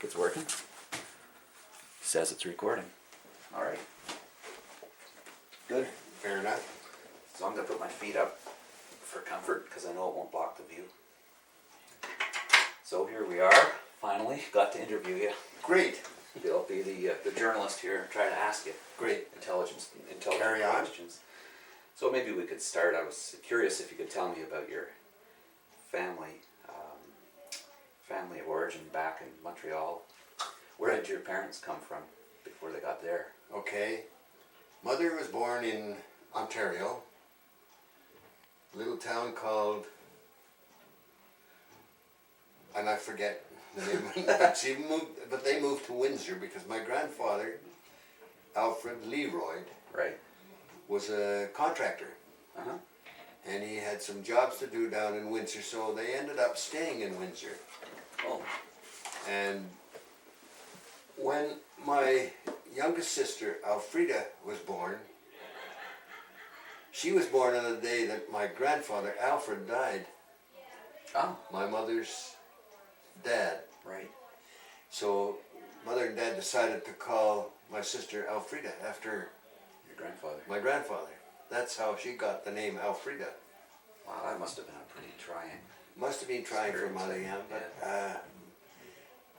think it's working. Says it's recording. All right. Good. Fair enough. So I'm going to put my feet up for comfort because I know it won't block the view. So here we are. Finally got to interview you. Great. I'll be the journalist here and try to ask you Great. intelligent Carry on. questions. So maybe we could start. I was curious if you could tell me about your family of origin back in Montreal. Where did your parents come from before they got there? Okay. Mother was born in Ontario, a little town called, and I forget the name, but they moved to Windsor because my grandfather, Alfred Leroyd, Right. was a contractor. Uh-huh. And he had some jobs to do down in Windsor, so they ended up staying in Windsor. Oh. And when my youngest sister, Alfreda, was born, she was born on the day that my grandfather, Alfred, died. Oh. My mother's dad. Right. So mother and dad decided to call my sister Alfreda after Your grandfather. my grandfather. That's how she got the name Alfreda. Wow, that must have been a pretty trying. Must have been trying for mother, yeah, but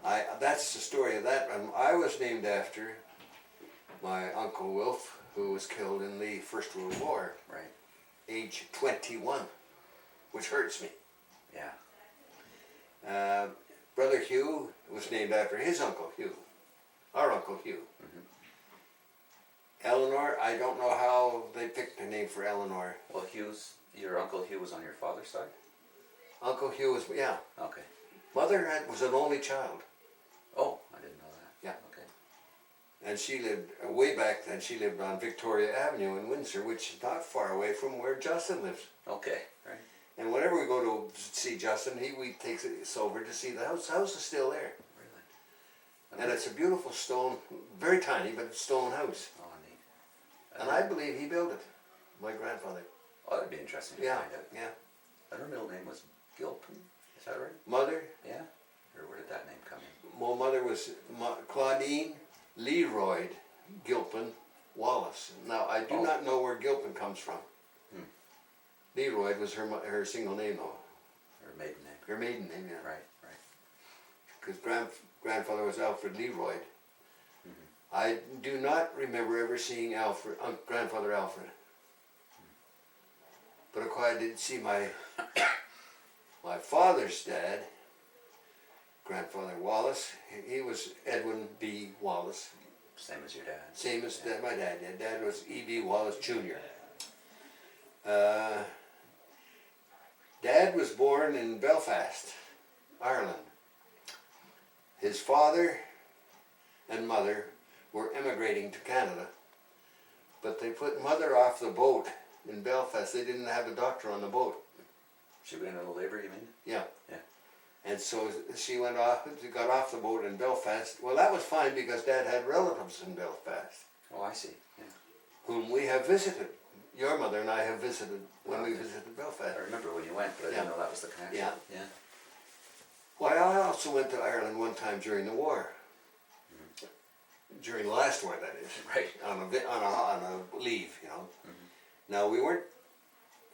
Yeah. that's the story of that. And I was named after my uncle Wilf, who was killed in the First World War, Right. age 21, which hurts me. Yeah. Brother Hugh was named after his uncle Hugh, our uncle Hugh. Mm-hmm. Eleanor, I don't know how they picked a name for Eleanor. Well, your uncle Hugh was on your father's side? Uncle Hugh was, yeah. Okay. Mother was an only child. Oh, I didn't know that. Yeah. Okay. And she lived, way back then, she lived on Victoria Avenue in Windsor, which is not far away from where Justin lives. Okay, right. And whenever we go to see Justin, he takes us over to see the house. The house is still there. Really? And it's a beautiful stone, very tiny, but it's stone house. Oh, neat. And I believe he built it, my grandfather. Oh, that'd be interesting to Yeah, find out. yeah. And her middle name was Gilpin, is that right? Mother, Yeah? Or where did that name come in? well, mother was Claudine Leroyd Gilpin Wallace. Now, I do not know where Gilpin comes from. Leroyd was her single name, though. Her maiden name. Her maiden name, yeah. Right, right. Because grandfather was Alfred Leroyd. Mm-hmm. I do not remember ever seeing grandfather Alfred. But of course I did see my father's dad, grandfather Wallace. He was Edwin B. Wallace. Same as your dad. Same as my dad did. Dad was E.B. Wallace Jr. Dad was born in Belfast, Ireland. His father and mother were emigrating to Canada, but they put mother off the boat in Belfast. They didn't have a doctor on the boat. She went into labor, you mean? Yeah. Yeah. And so she got off the boat in Belfast. Well, that was fine because Dad had relatives in Belfast, Oh, I see. Yeah. whom we have visited. Your mother and I have visited when we visited Belfast. I remember when you went, but I didn't know that was the connection. Yeah. Yeah. Well, I also went to Ireland one time during the war. During the last war, that is. Right. On a leave, you know. Mm-hmm. Now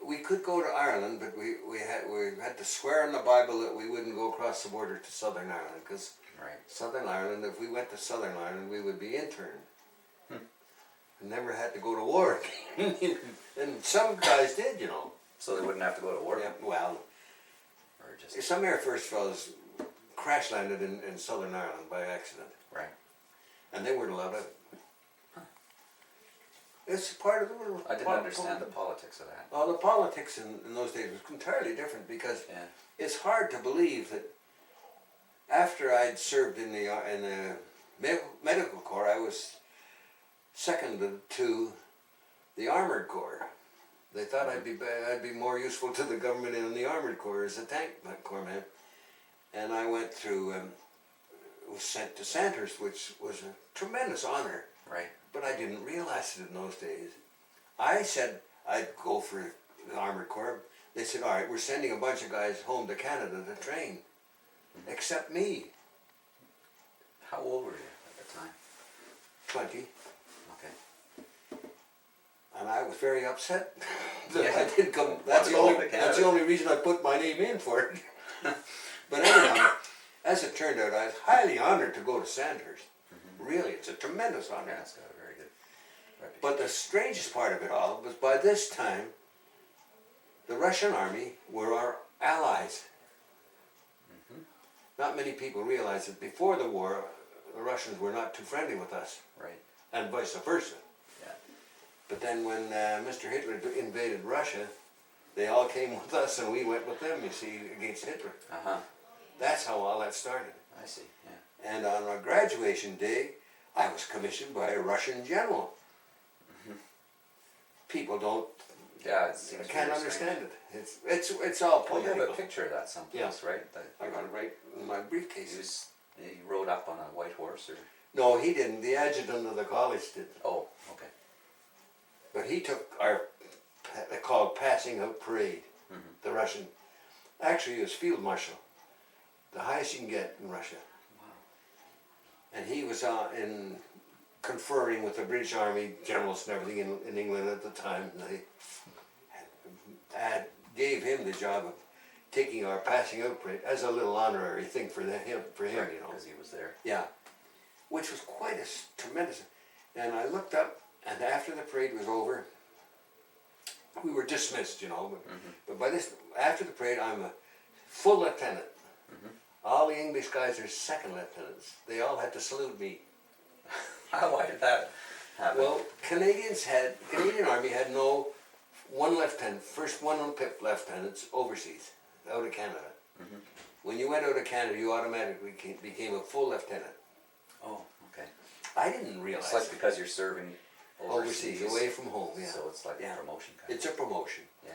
we could go to Ireland, but we had to swear in the Bible that we wouldn't go across the border to Southern Ireland, because Right. Southern Ireland, if we went to Southern Ireland, we would be interned. And never had to go to war. And some guys did, you know. So they wouldn't have to go to war? Yeah, well, Or just... some Air Force fellows crash landed in Southern Ireland by accident. Right. And they weren't allowed out. It's part of the... I didn't understand the politics of that. Well, the politics in those days was entirely different because Yeah. it's hard to believe that after I'd served in the medical corps, I was seconded to the Armored Corps. They thought I'd be more useful to the government in the Armored Corps as a tank corpsman. And I went through, was sent to Sandhurst, which was a tremendous honor. Right. But I didn't realize it in those days. I said I'd go for the Armored Corps. They said, all right, we're sending a bunch of guys home to Canada to train, except me. How old were you at the time? 20. Okay. And I was very upset that Yeah. I didn't come. Wanted That's to the go only. to Canada. That's the only reason I put my name in for it. But anyhow, as it turned out, I was highly honored to go to Sandhurst. Really, it's a tremendous honor. Yeah, it's got a very good reputation. But the strangest part of it all was by this time, the Russian army were our allies. Not many people realize that before the war, the Russians were not too friendly with us, Right. and vice versa. Yeah. But then when Mr. Hitler invaded Russia, they all came with us and we went with them, you see, against Hitler. Uh-huh. That's how all that started. I see, yeah. And on our graduation day, I was commissioned by a Russian general. People don't, Yeah, it seems can't very understand strange. it. It's all Well, you have political. a picture of that someplace, right? That I got it right in my briefcase. he rode up on a white horse, or? No, he didn't. The adjutant of the college did. Oh, okay. But he took our, they called passing out parade, the Russian. Actually, he was field marshal, the highest you can get in Russia. Wow. And he was in conferring with the British Army generals and everything in England at the time. And they gave him the job of taking our passing out parade as a little honorary thing for him, Right, you know. because he was there. Yeah, which was quite a tremendous. And I looked up, and after the parade was over, we were dismissed, you know. But by this, after the parade, I'm a full lieutenant. All the English guys are second lieutenants. They all had to salute me. Why did that happen? Well, Canadian Army had no one lieutenant, first one on PIP lieutenants overseas, out of Canada. When you went out of Canada, you automatically became a full lieutenant. Oh, okay. I didn't realize It's like because you're serving overseas, away from home. Yeah, So it's like Yeah. a promotion kind it's a promotion. Yeah.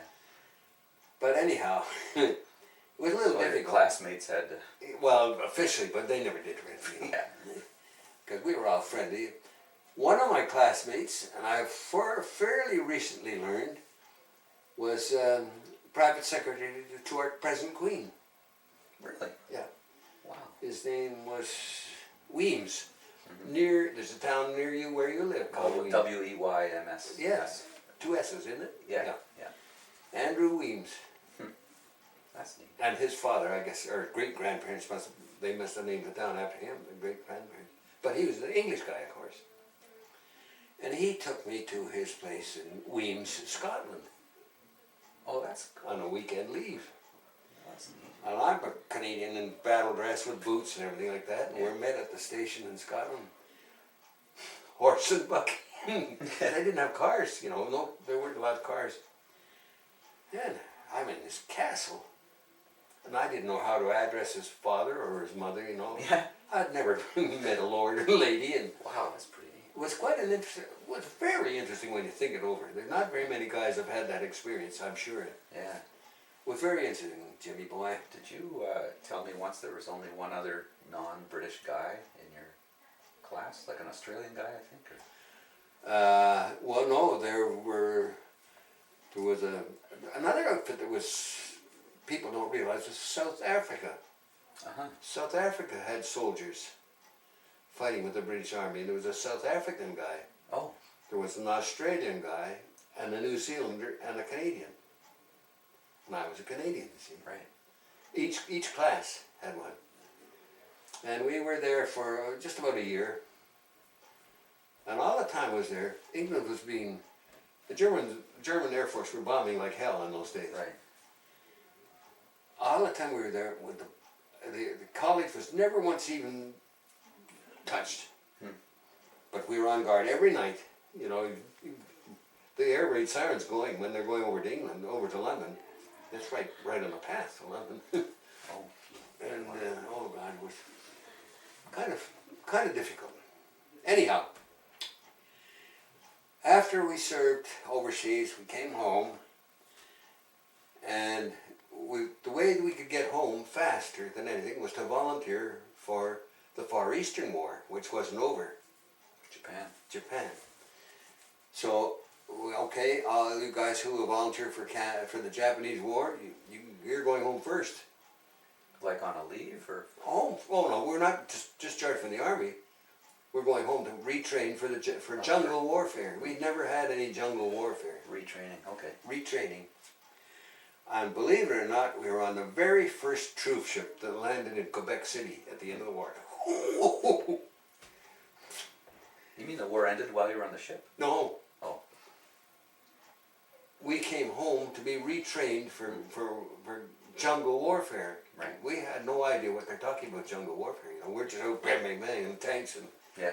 But anyhow, it was a little So your difficult. classmates had to. Well, officially, but they never did really. Yeah. Because we were all friendly. One of my classmates, and I fairly recently learned, was private secretary to our present queen. Really? Yeah. Wow. His name was Weems. There's a town near you where you live called Oh, Weems. WEYMS. Yes. 2 S's, isn't it? Yeah. Yeah. Andrew Weems. That's neat. And his father, I guess, or great-grandparents must have named the town after him, the great-grandparents. But he was an English guy, of course. And he took me to his place in Weems, Scotland, Oh, that's cool. on a weekend leave. That's neat. And I'm a Canadian in battle dress with boots and everything like that, and Yeah. we're met at the station in Scotland. Horse and buggy. They didn't have cars, you know, no, there weren't a lot of cars. And I'm in this castle. And I didn't know how to address his father or his mother, you know. Yeah. I'd never met a lord or lady, and Wow, that's pretty neat. it was quite an interesting, it was very interesting when you think it over. There's not very many guys have had that experience, I'm sure. Yeah. It was very interesting, Jimmy boy. Did you tell me once there was only one other non-British guy in your class, like an Australian guy, I think? Or? Well, no, there was another outfit that was, people don't realize, was South Africa. Uh-huh. South Africa had soldiers fighting with the British Army, and there was a South African guy. Oh. There was an Australian guy, and a New Zealander, and a Canadian. And I was a Canadian, you see. Right. Each class had one. And we were there for just about a year. And all the time I was there, England was being, the German Air Force were bombing like hell in those days. Right. All the time we were there, with the college was never once even touched. But we were on guard every night. You know, the air raid sirens going when they're going over to England, over to London. That's right on the path to London. Oh. And oh God, it was kind of difficult. Anyhow, after we served overseas, we came home, and the way we could get home faster than anything was to volunteer for the Far Eastern War, which wasn't over. Japan. So, okay, all you guys who volunteer for the Japanese War, you're going home first. like on a leave or? Home? Oh no, we're not discharged from the army. We're going home to retrain for jungle warfare. We'd never had any jungle warfare. Retraining, okay. Retraining. And believe it or not, we were on the very first troop ship that landed in Quebec City at the end of the war. You mean the war ended while you were on the ship? No. Oh. We came home to be retrained for jungle warfare. Right. We had no idea what they're talking about jungle warfare. You know, we're just out bang, bang, bang, and tanks and. Yeah.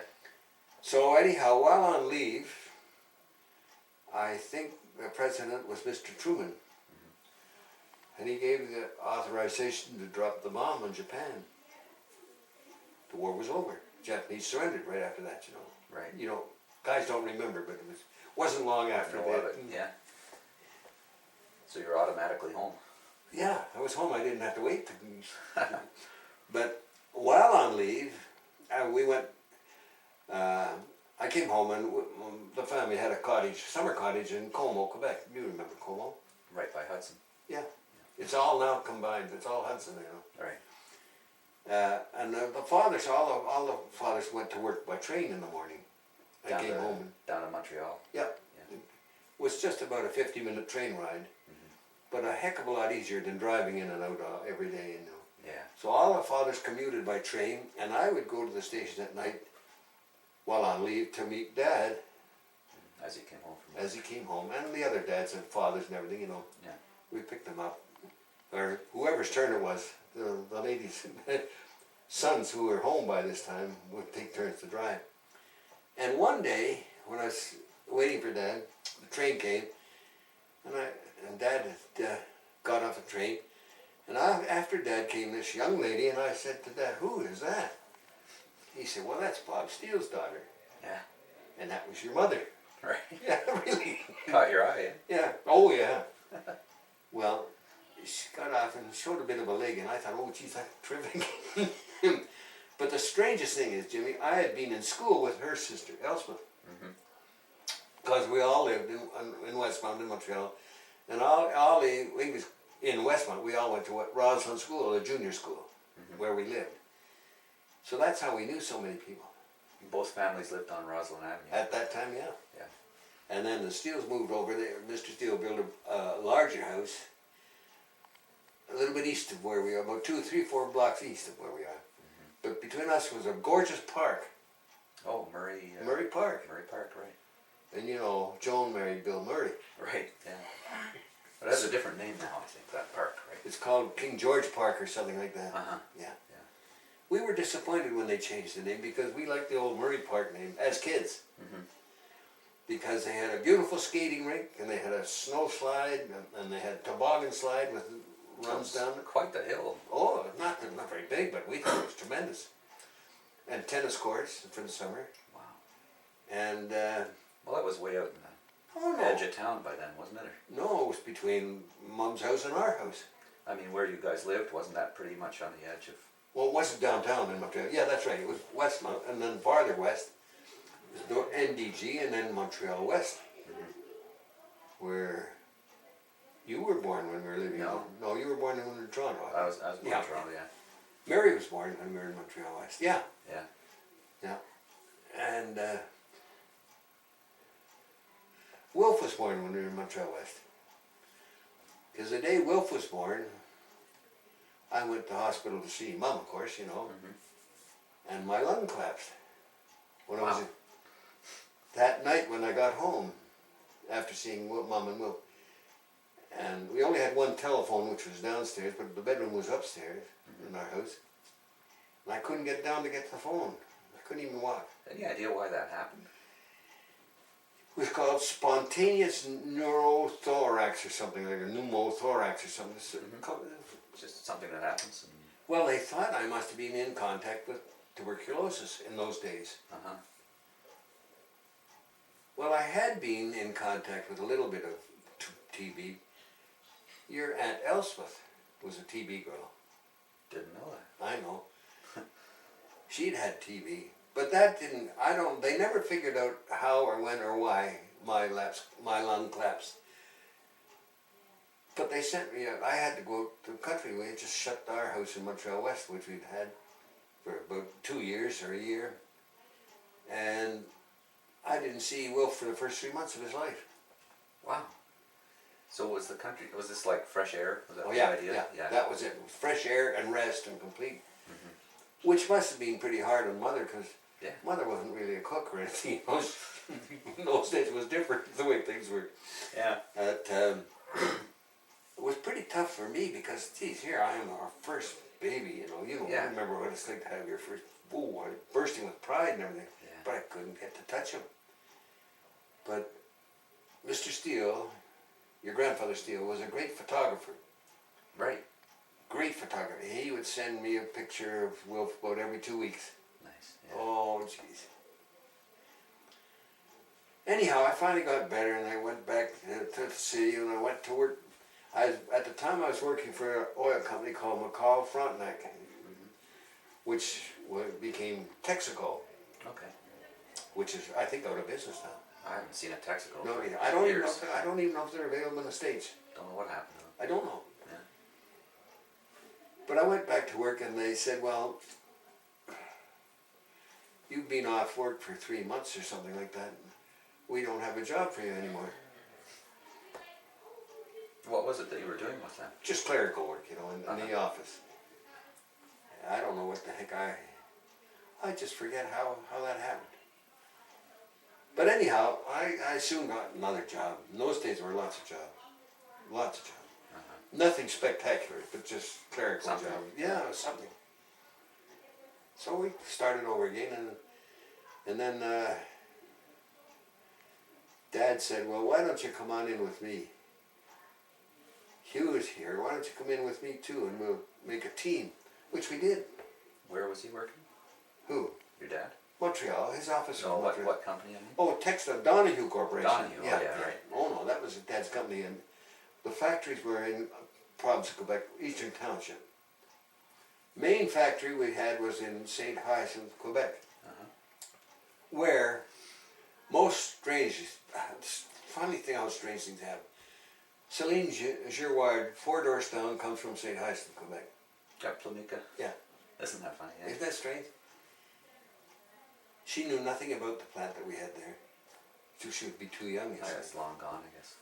So anyhow, while on leave, I think the president was Mr. Truman, and he gave the authorization to drop the bomb on Japan. The war was over. Japanese surrendered right after that. You know. Right. You know, guys don't remember, but it wasn't long after Know of it, yeah. So you're automatically home. Yeah, I was home. I didn't have to wait. But while on leave, we went. I came home and the family had a cottage, summer cottage in Como, Quebec. You remember Como? Right by Hudson. Yeah. It's all now combined. It's all Hudson, you know. Right. And the fathers, all the fathers went to work by train in the morning. I came home. Down in Montreal. Yeah. Yeah. It was just about a 50-minute train ride, but a heck of a lot easier than driving in and out every day, you know. Yeah. So all the fathers commuted by train, and I would go to the station at night while on leave to meet Dad As he came home from work. as he came home, and the other dads and fathers and everything, you know. Yeah. We picked them up, or whoever's turn it was, the ladies' sons who were home by this time would take turns to drive. And one day, when I was waiting for Dad, the train came, and Dad had got off the train, and after Dad came this young lady, and I said to Dad, "Who is that?" He said, "Well, that's Bob Steele's daughter." Yeah. "And that was your mother." Right. Yeah, really. Caught your eye, eh? Yeah. Oh, yeah. Well, she got off and showed a bit of a leg, and I thought, "Oh, geez, that's terrific." But the strangest thing is, Jimmy, I had been in school with her sister, Elspeth, because we all lived in Westmount, in Montreal, and all the English in Westmount, we all went to Roslyn School, the junior school, where we lived. So that's how we knew so many people. Both families lived on Roslyn Avenue. At that time, yeah. Yeah. And then the Steeles moved over there. Mr. Steele built a larger house a little bit east of where we are, about 2, 3, 4 blocks east of where we are. But between us was a gorgeous park. Oh, Murray. Murray Park. Murray Park, right. And you know, Joan married Bill Murray. Right, yeah. But it has a different name now, I think, that park, right? It's called King George Park or something like that. Uh-huh. Yeah. Yeah. We were disappointed when they changed the name because we liked the old Murray Park name as kids. Because they had a beautiful skating rink and they had a snow slide and they had toboggan slide with runs down. Quite the hill. Oh, not very big, but we thought it was tremendous. And tennis courts for the summer. Wow. And Well, that was way out in the edge of town by then, wasn't it? no, it was between Mom's house and our house. I mean, where you guys lived, wasn't that pretty much on the edge of... Well, it wasn't downtown in Montreal. Yeah, that's right. It was Westmount, and then farther west was NDG, and then Montreal West, where you were born when we were living. No. No, you were born in Toronto. I was born in Toronto, yeah. Mary was born when we were in Montreal West. Yeah. Yeah. Yeah. And Wilf was born when we were in Montreal West. Because the day Wilf was born, I went to hospital to see Mum, of course, you know, and my lung collapsed. When I was that night when I got home, after seeing Mum and Wilf, and we only had one telephone, which was downstairs, but the bedroom was upstairs in our house, and I couldn't get down to get the phone. I couldn't even walk. Any idea why that happened? It was called spontaneous neurothorax or something, like a pneumothorax or something. Just something that happens. And... Well, they thought I must have been in contact with tuberculosis in those days. Well, I had been in contact with a little bit of TB. Your Aunt Elspeth was a TB girl. Didn't know that. I know. She'd had TB. But that didn't, they never figured out how or when or why my lung collapsed. But they sent me, I had to go to the country. We had just shut our house in Montreal West, which we'd had for about 2 years or a year. And I didn't see Wilf for the first 3 months of his life. Wow. So was the country, was this like fresh air? Was that Oh the yeah, idea? yeah, that was it. Fresh air and rest and complete. Mm-hmm. Which must have been pretty hard on Mother, because Yeah. Mother wasn't really a cook or anything. In those days it was different, the way things were. Yeah. It was pretty tough for me because, geez, here I am, our first baby, Yeah. I remember what it's like to have your first, bursting with pride and everything, Yeah. but I couldn't get to touch him. But Mr. Steele, your grandfather Steele, was a great photographer. Right. Great photographer. He would send me a picture of Wilf about every 2 weeks. Nice. Yeah. Oh, jeez. Anyhow, I finally got better and I went back to the city and I went to work. At the time I was working for an oil company called McCall Frontenac, which became Texaco, Okay. which is, I think, out of business now. I haven't seen a Texaco No, for I don't even know. years. I don't even know if they're available in the States. Don't know what happened to them. I don't know. Yeah. But I went back to work and they said, well, you've been off work for 3 months or something like that. We don't have a job for you anymore. What was it that you were doing with them? Just clerical work, in the office. I don't know what the heck I just forget how that happened. But anyhow, I soon got another job. In those days there were lots of jobs. Lots of jobs. Nothing spectacular, but just clerical Something. jobs. Yeah, it was something. So we started over again and then Dad said, well, why don't you come on in with me? Hugh is here, why don't you come in with me too and we'll make a team, which we did. Where was he working? Who? Your dad? Montreal, his office No, was Montreal. what company, I mean? Oh, Donahue Corporation. Donahue, oh, yeah, right. Oh no, that was Dad's company, and the factories were in province of Quebec, Eastern Township. Main factory we had was in St. Hyacinthe, Quebec, where most strange, funny thing how strange things happen. Celine Girouard, 4 doors down, comes from St. Hyacinthe, Quebec. Plumika? Yeah. Isn't that funny? Yeah. Isn't that strange? She knew nothing about the plant that we had there. She would be too young, you see. It's long gone, I guess.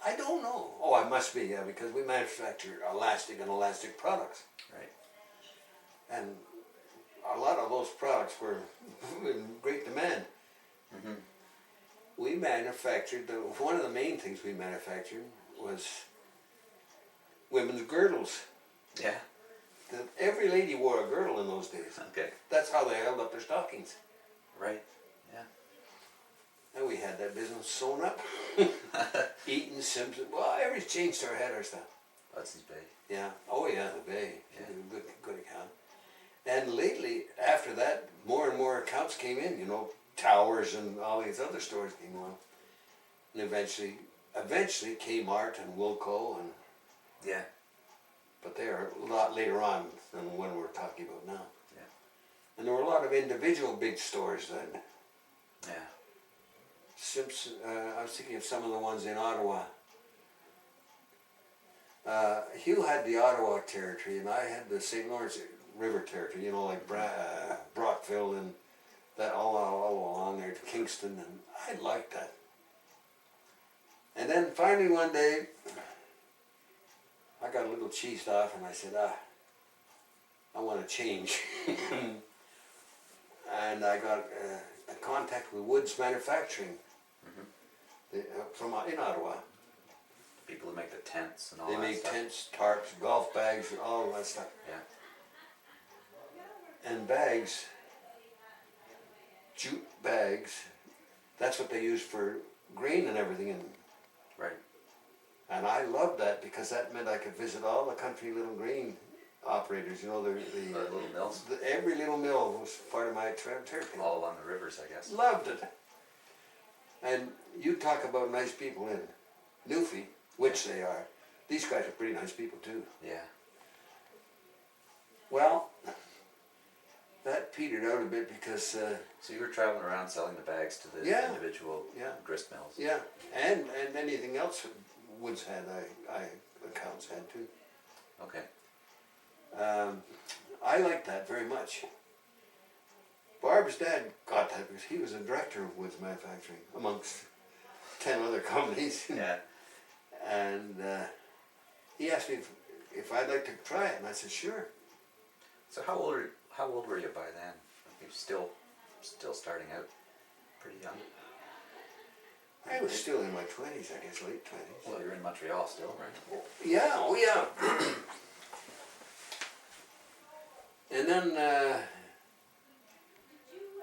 I don't know. Oh, I must be, yeah, because we manufacture elastic and elastic products. Right. And a lot of those products were in great demand. Mm-hmm. We manufactured, one of the main things we manufactured was women's girdles. Yeah. Every lady wore a girdle in those days. Okay. That's how they held up their stockings. Right. Yeah. And we had that business sewn up. Eaton, Simpson, well, every chain store had our stuff. Hudson's Bay. Yeah. Oh yeah, the Bay. Yeah. Good account. And lately, after that, more and more accounts came in. Towers and all these other stores came on. And eventually Kmart and Wilco and. Yeah. But they are a lot later on than the one we're talking about now. Yeah. And there were a lot of individual big stores then. Yeah. Simpson. I was thinking of some of the ones in Ottawa. Hugh had the Ottawa territory, and I had the St. Lawrence River territory. Like Brockville and that all along there to Kingston, and I liked that. And then finally one day, I got a little cheesed off, and I said, I want to change. And I got a contact with Woods Manufacturing from in Ottawa. People who make the tents and all They that make stuff. tents, tarps, golf bags, and all of that stuff. Yeah. And bags, jute bags, that's what they use for grain and everything in them. Right. And I loved that because that meant I could visit all the country little grain operators, the little mills. Every little mill was part of my territory. All along the rivers, I guess. Loved it. And you talk about nice people in Newfie, which they are. These guys are pretty nice people too. Yeah. Well, that petered out a bit because So you were traveling around selling the bags to the Yeah. individual Yeah. grist mills. and anything else Woods had, I accounts had to. Okay. I liked that very much. Barb's dad got that because he was a director of Woods Manufacturing amongst 10 other companies. Yeah. And he asked me if I'd like to try it, and I said sure. So how old were you by then? You still starting out pretty young. I was still in my 20s, I guess, late 20s. Well, you're in Montreal still, right? Yeah, oh yeah. And then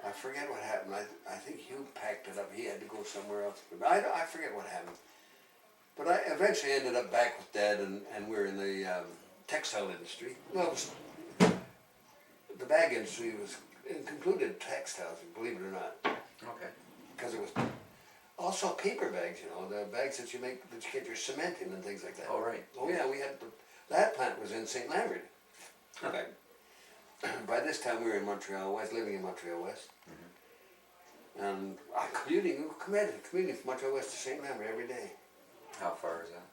I forget what happened. I think Hugh packed it up. He had to go somewhere else. But I forget what happened. But I eventually ended up back with Dad, and we're in the textile industry. Well, the bag industry included textiles, believe it or not. Okay. Because it was also paper bags, you know, the bags that you make, that you get your cement in and things like that. Oh, right. Oh yeah, we had that plant was in St. Lambert. Okay. By this time we were in Montreal West, living in Montreal West. Mm-hmm. And commuting from Montreal West to St. Lambert every day. How far is that?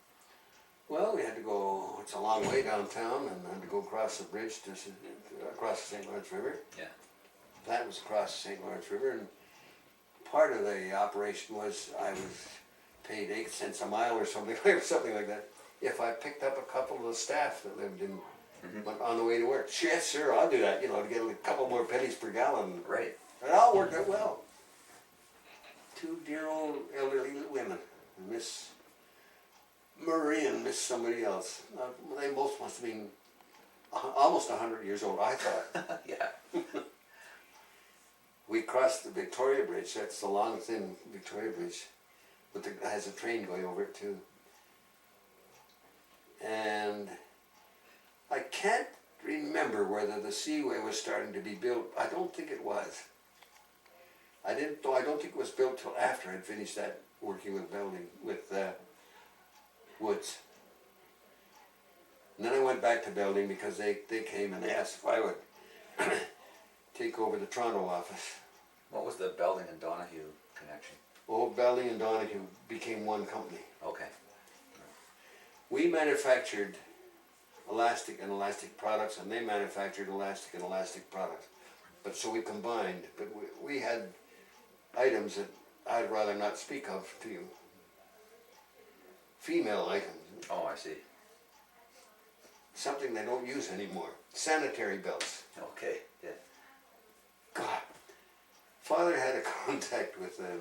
Well, we had to go, it's a long way downtown, and had to go across the bridge across the St. Lawrence River. Yeah. That was across the St. Lawrence River, and part of the operation was I was paid 8 cents a mile or something like that if I picked up a couple of the staff that lived in on the way to work. Yes, sir, I'll do that, you know, to get a couple more pennies per gallon. Right. And it all worked out well. 2 dear old elderly women, Miss Marie and Miss somebody else. They both must have been almost 100 years old, I thought. Yeah. We crossed the Victoria Bridge. That's the long, thin Victoria Bridge, but it has a train going over it too. And I can't remember whether the Seaway was starting to be built. I don't think it was. I don't think it was built till after I'd finished that working with Woods. And then I went back to building because they came and asked if I would take over the Toronto office. What was the Belding and Donahue connection? Old Belding and Donahue became one company. Okay. We manufactured elastic and elastic products, and they manufactured elastic and elastic products. But so we combined, but we had items that I'd rather not speak of to you. Female items. Oh, I see. Something they don't use anymore. Sanitary belts. Okay. Yeah. God. Father had a contact with a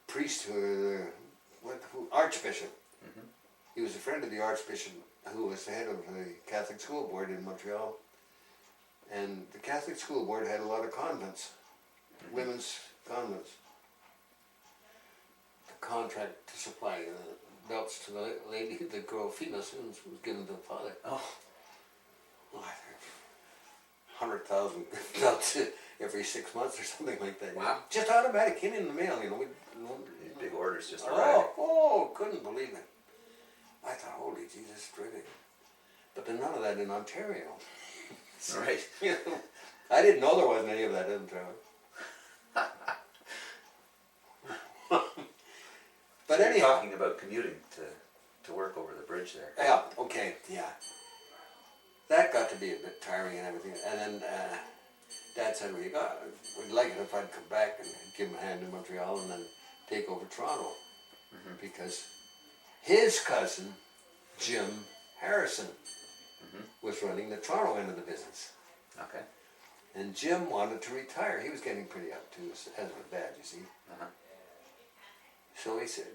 priest Archbishop. Mm-hmm. He was a friend of the Archbishop, who was the head of the Catholic School Board in Montreal. And the Catholic School Board had a lot of convents, women's convents. The contract to supply belts to the lady, the girl, female students, was given to the father. Oh. 100,000 belts every 6 months or something like that. Wow. You know? Just automatic, came in the mail, you know. These big orders just arriving. Couldn't believe it. I thought, holy Jesus, terrific. But then none of that in Ontario. Right. You know, I didn't know there wasn't any of that in Ontario. But so anyhow, you're talking about commuting to work over the bridge there. Yeah, okay, yeah. That got to be a bit tiring and everything. And then Dad said, we'd like it if I'd come back and give him a hand in Montreal and then take over Toronto. Mm-hmm. Because his cousin, Jim Harrison, was running the Toronto end of the business. Okay. And Jim wanted to retire. He was getting pretty up to as with Dad, you see. Uh-huh. So he said,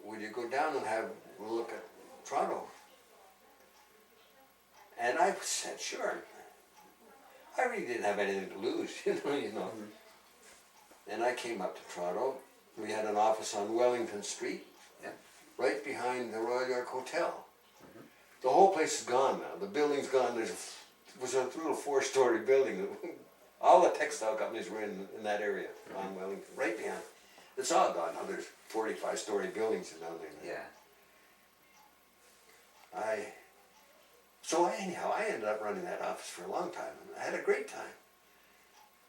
would you go down and have a look at Toronto? And I said, sure. I really didn't have anything to lose, you know. Mm-hmm. And I came up to Toronto. We had an office on Wellington Street, right behind the Royal York Hotel. Mm-hmm. The whole place is gone now. The building's gone. There was a little 4-story building. All the textile companies were in that area on Wellington, right behind. It's all gone now. There's 45-story buildings down there. Yeah. So anyhow, I ended up running that office for a long time. I had a great time.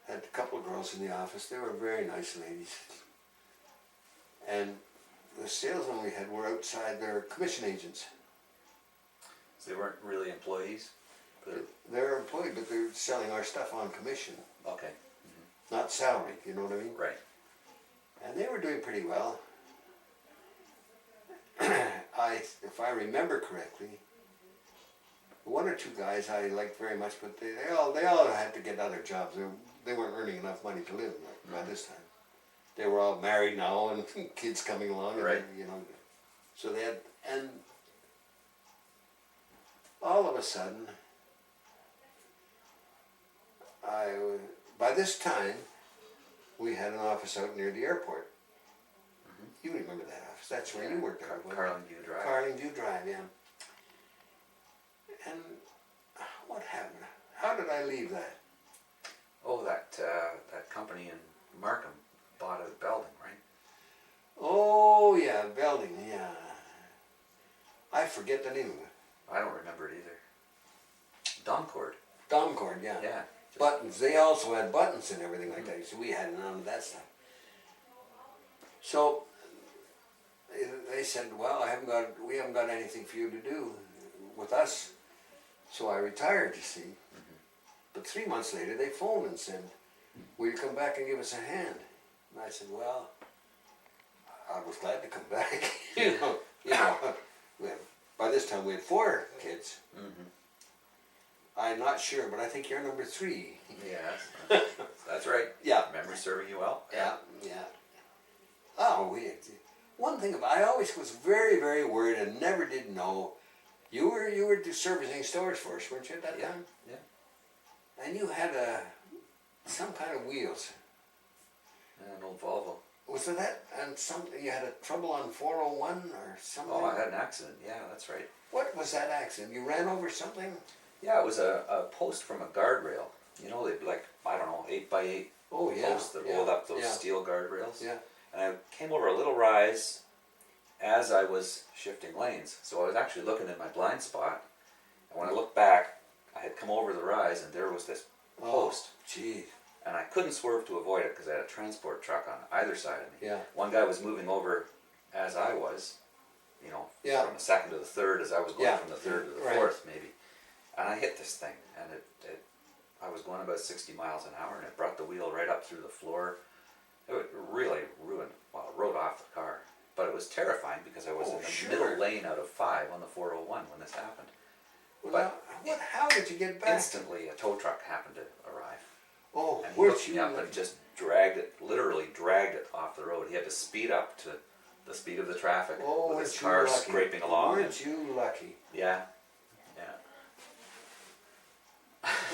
Had a couple of girls in the office. They were very nice ladies. And the salesmen we had were outside, they're commission agents. So they weren't really employees? They're employed, but they're selling our stuff on commission, Okay. not salary, you know what I mean? Right. And they were doing pretty well. If I remember correctly, one or two guys I liked very much, but they all had to get other jobs. They weren't earning enough money to live by this time. They were all married now and kids coming along, and Right. you know, so they had, and all of a sudden, by this time, we had an office out near the airport. You remember that office? That's where you worked out. Carling View Drive. Carling View Drive, yeah. And what happened? How did I leave that? Oh, that company in Markham bought out Belding, right? Oh yeah, Belding, yeah. I forget the name of it. I don't remember it either. Domcord. Domcord, yeah. Yeah. Buttons. They also had buttons and everything like that. So we had none of that stuff. So they said, "Well, we haven't got anything for you to do with us." So I retired, you see. But 3 months later, they phoned and said, "Will you come back and give us a hand?" And I said, "Well, I was glad to come back." you know. By this time we had 4 kids. I'm not sure, but I think you're number 3. Yeah, that's right. Yeah. Memory serving you well? Yeah. Oh, one thing I always was very, very worried and never did know. You were servicing stores for us, weren't you, at that time? Yeah. And you had some kind of wheels. An old Volvo. Was it that? And you had a trouble on 401 or something? Oh, I had an accident. Yeah, that's right. What was that accident? You ran over something? Yeah, it was a post from a guardrail. You know, they'd like, I don't know, 8x8 Oh, yeah. posts that rolled up those steel guardrails. Yeah. And I came over a little rise as I was shifting lanes. So I was actually looking in my blind spot. And when I looked back, I had come over the rise and there was this post. Gee. And I couldn't swerve to avoid it because I had a transport truck on either side of me. Yeah. One guy was moving over as I was, you know, from the second to the third, as I was going from the third to the fourth, maybe. And I hit this thing, and I was going about 60 miles an hour, and it brought the wheel right up through the floor. It really ruined, well, it rode off the car. But it was terrifying because I was in the middle lane out of 5 on the 401 when this happened. Well, but how did you get back? Instantly, a tow truck happened to arrive. Oh, and he hooked me up and just literally dragged it off the road. He had to speed up to the speed of the traffic with his car scraping along. Weren't you lucky? Yeah.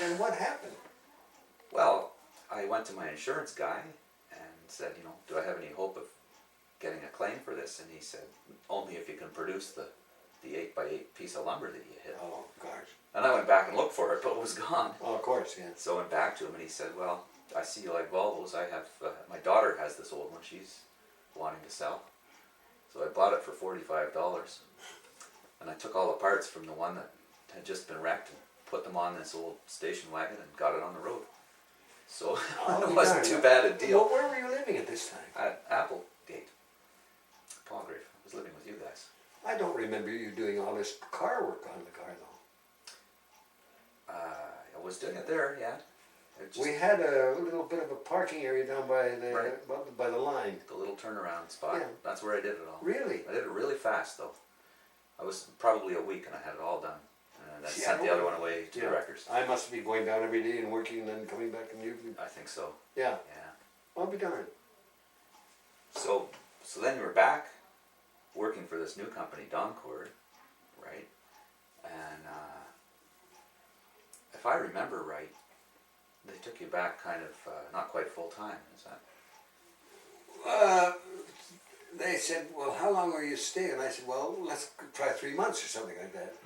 Then what happened? Well, I went to my insurance guy and said, you know, do I have any hope of getting a claim for this? And he said, only if you can produce the 8x8 piece of lumber that you hit. Oh, gosh. And I went back and looked for it, but it was gone. Oh, of course, yeah. So I went back to him and he said, well, I see you like Volvos. I have, my daughter has this old one she's wanting to sell. So I bought it for $45. And I took all the parts from the one that had just been wrecked and put them on this old station wagon and got it on the road. So it wasn't too bad a deal. Well, where were you living at this time? At Applegate, Palgrave. I was living with you guys. I don't remember you doing all this car work on the car, though. I was doing it there, yeah. We had a little bit of a parking area down by the line. The little turnaround spot. Yeah. That's where I did it all. Really? I did it really fast, though. I was probably a week and I had it all done. And I sent the other one away to the wreckers. I must be going down every day and working and then coming back and you. I think so. Yeah. Yeah. I'll be darned. So then you were back working for this new company, Doncord, right? And if I remember right, they took you back kind of not quite full time, is that? They said, well, how long were you staying? And I said, well, let's try 3 months or something like that.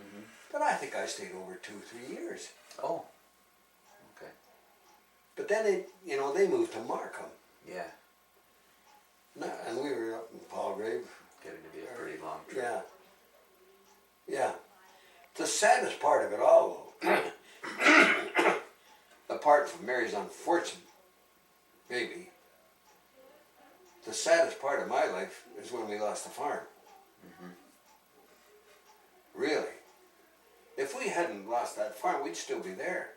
But I think I stayed over 2 or 3 years. Oh, okay. But then they moved to Markham. Yeah. No, and we were up in Palgrave. Getting to be a pretty long trip. Yeah. Yeah. The saddest part of it all, apart from Mary's unfortunate baby, the saddest part of my life is when we lost the farm. Mm-hmm. Really. If we hadn't lost that farm, we'd still be there.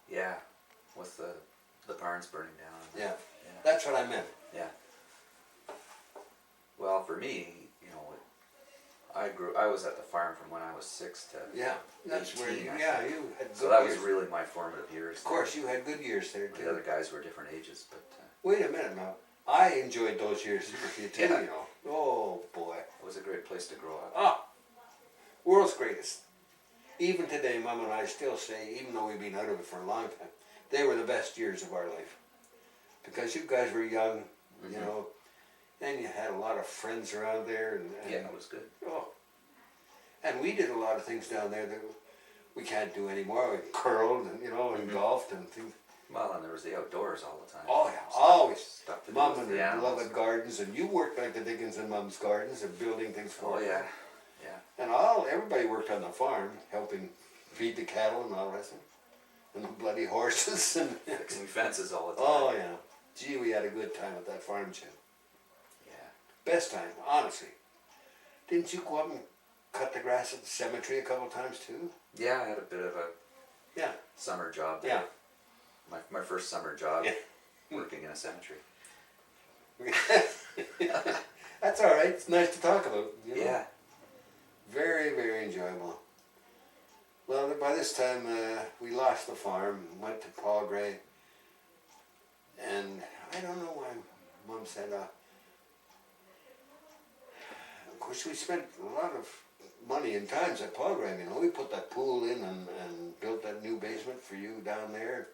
Yeah, with the barns burning down. Yeah, Yeah. that's what I meant. Yeah. Well, for me, you know, I was at the farm from when I was 6 to Yeah, that's 18, where you, I yeah, think. you had good So that years. was really my formative years. Of course, you had good years there The too. other guys were different ages, but Wait a minute now. I enjoyed those years with you too, Yeah. you know. Oh boy. it was a great place to grow up. Ah, world's greatest. Even today, Mom and I still say, even though we've been out of it for a long time, they were the best years of our life. Because you guys were young, you know, and you had a lot of friends around there. And Yeah, it was good. oh, and we did a lot of things down there that we can't do anymore. We curled and, you know, and golfed and things. Well, and there was the outdoors all the time. Oh yeah, always. Stuff to do Mom with and the her animals. beloved gardens, and you worked like the Dickens in Mom's gardens and building things for Oh her. yeah, yeah. And everybody worked on the farm, helping feed the cattle and all that stuff. And the bloody horses and Fixing fences all the time. oh yeah. Gee, we had a good time at that farm, Jim. Yeah. Best time, honestly. Didn't you go up and cut the grass at the cemetery a couple times too? Yeah, I had a bit of a Yeah. summer job there. Yeah. My first summer job, Yeah. working in a cemetery. That's all right. It's nice to talk about. You know? Yeah. Very, very enjoyable. Well, by this time we lost the farm, went to Paul Gray, and I don't know why Mom said, of course we spent a lot of money and times at Paul Gray, you know, we put that pool in and built that new basement for you down there,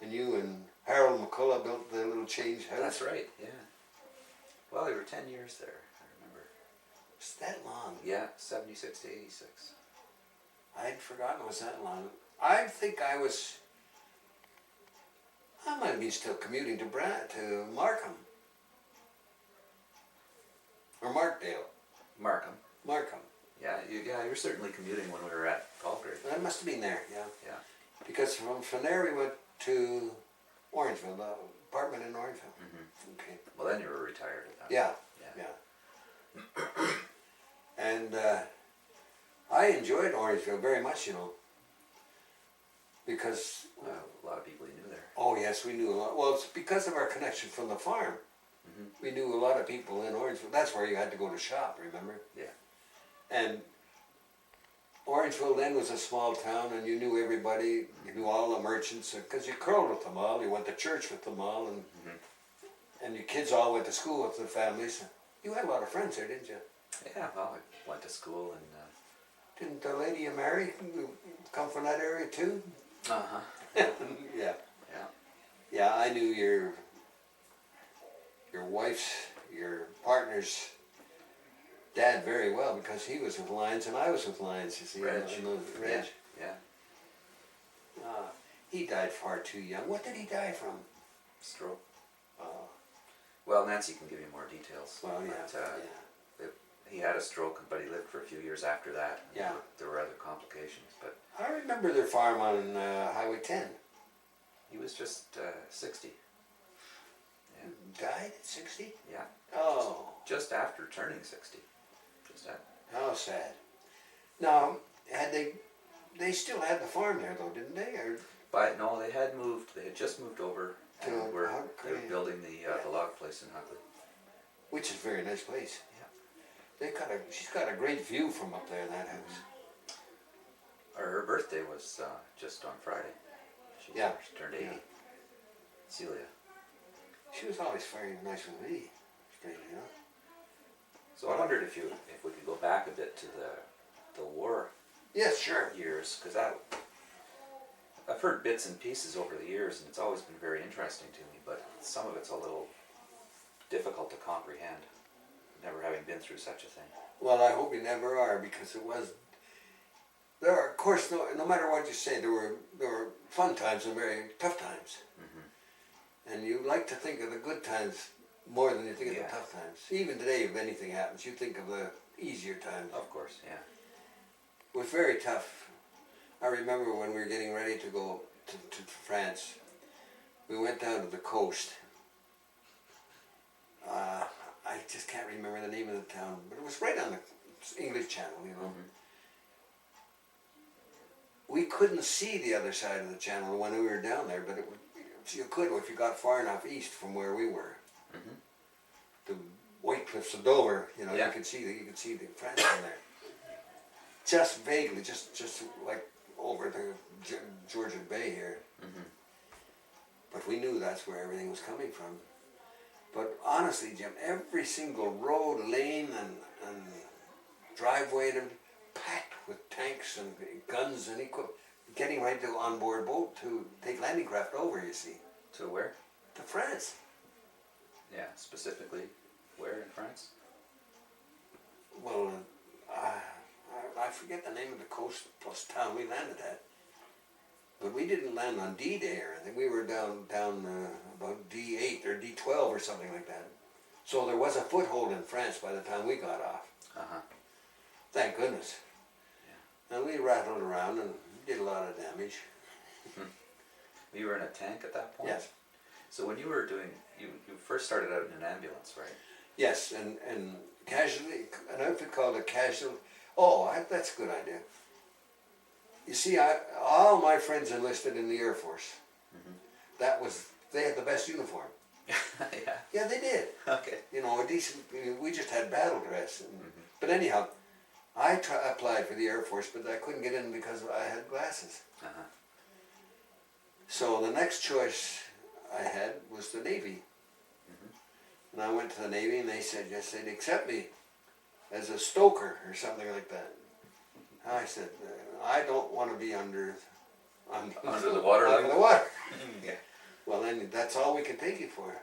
and you and Harold McCullough built the little change house. That's right, yeah. Well, they were 10 years there, I remember. Was that long? Yeah, 76 to 86. I'd forgotten it was that long. I think I might be still commuting to Markham. Or Markdale. Markham. Markham. Yeah, you were certainly commuting when we were at Palgrave. That must have been there, yeah. Yeah. Because from there we went to Orangeville, the apartment in Orangeville. Mm-hmm. Okay. Well, then you were retired at that Yeah, point. yeah. And I enjoyed Orangeville very much, you know. Because, A lot of people you knew there. oh yes, we knew a lot. Well, it's because of our connection from the farm. Mm-hmm. We knew a lot of people in Orangeville. That's where you had to go to shop, remember? Yeah. And Orangeville then was a small town, and you knew everybody. You knew all the merchants because you curled with them all. You went to church with them all, and your kids all went to school with their families. You had a lot of friends there, didn't you? Yeah, well, I went to school and... Didn't the lady you married come from that area too? Uh-huh. Yeah. Yeah. Yeah, I knew your wife's, your partner's dad very well because he was with Lions and I was with Lions, you see. Reg. Reg. Yeah. He died far too young. What did he die from? Stroke. Uh, Well, Nancy can give you more details. well, yeah. But, Yeah. he had a stroke, but he lived for a few years after that. Yeah. There were other complications, but I remember their farm on Highway 10. he was just 60. Yeah. Died at 60? Yeah. Oh, Just after turning 60. Just after. how sad. Now, they still had the farm there though, didn't they? Or But no, they had just moved over and To they were Huckley. building the log place in Huckley. which is a very nice place. Yeah. She's got a great view from up there in that house. Her birthday was just on Friday. She turned 80. Yeah. Celia. She was always very nice with me, strangely enough. So I wondered if we could go back a bit to the war Yes, sure. years, because I've heard bits and pieces over the years, and it's always been very interesting to me. But some of it's a little difficult to comprehend, never having been through such a thing. Well, I hope you never are, because it was. There are, of course, no matter what you say, there were fun times and very tough times. Mm-hmm. And you like to think of the good times more than you think of Yeah. the tough times. Even today, if anything happens, you think of the easier times. Of course, yeah. It was very tough. I remember when we were getting ready to go to France, we went down to the coast I just can't remember the name of the town, but it was right on the English Channel, you know. Mm-hmm. We couldn't see the other side of the channel when we were down there, but you could if you got far enough east from where we were. Mm-hmm. The White Cliffs of Dover, you know, Yeah. you could see the France from there. Just vaguely, just like over the Georgian Bay here. Mm-hmm. But we knew that's where everything was coming from. But honestly, Jim, every single road, lane, and driveway, and packed with tanks and guns and equipment, getting ready to onboard boat to take landing craft over. You see, To where? to France. Yeah, specifically where in France? Well, I forget the name of the coast plus town we landed at. But we didn't land on D-Day or anything. We were down about D8 or D12 or something like that. So there was a foothold in France by the time we got off. Uh-huh. Thank goodness. Yeah. And we rattled around and did a lot of damage. You were in a tank at that point? Yes. So when you were doing, you first started out in an ambulance, right? Yes, and casualty, an outfit called a casualty. Oh, that's a good idea. You see, all my friends enlisted in the Air Force. Mm-hmm. They had the best uniform. Yeah. Yeah, they did. Okay. You know, a decent, we just had battle dress. Mm-hmm. But anyhow, I applied for the Air Force, but I couldn't get in because I had glasses. Uh-huh. So the next choice I had was the Navy. Mm-hmm. And I went to the Navy and they said, yes, they'd accept me as a stoker or something like that. I said, I don't want to be under the water. Under the water. Yeah. Well, then that's all we could take you for.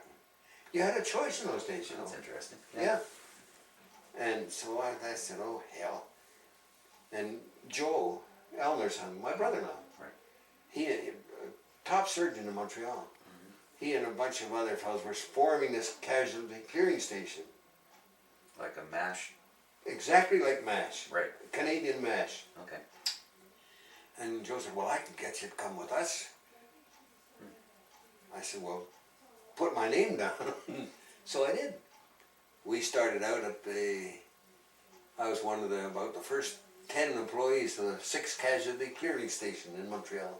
You had a choice in those days, you know. That's interesting. Yeah. And so I said, oh, hell. And Joe Elner's son, my brother-in-law, Right. he, top surgeon in Montreal, Mm-hmm. he and a bunch of other fellows were forming this casualty clearing station. Like a MASH. Exactly like MASH. Right. Canadian MASH. Okay. And Joe said, well, I can get you to come with us. I said, well, put my name down. So I did. We started out I was one of about the first 10 employees of the 6th Casualty Clearing Station in Montreal.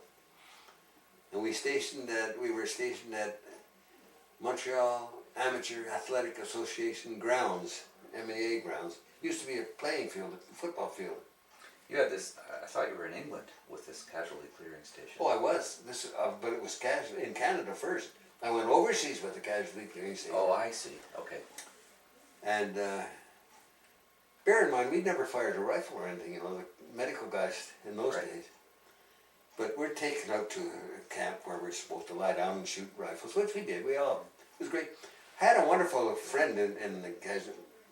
And we were stationed at Montreal Amateur Athletic Association grounds, MAA grounds. Used to be a playing field, a football field. You had this, I thought you were in England with this casualty clearing station. Oh, I was. But it was in Canada first. I went overseas with the casualty clearing station. Oh, I see. Okay. And bear in mind, we'd never fired a rifle or anything, you know, the medical guys in those Right. days. But we're taken out to a camp where we're supposed to lie down and shoot rifles, which we did. It was great. I had a wonderful friend in the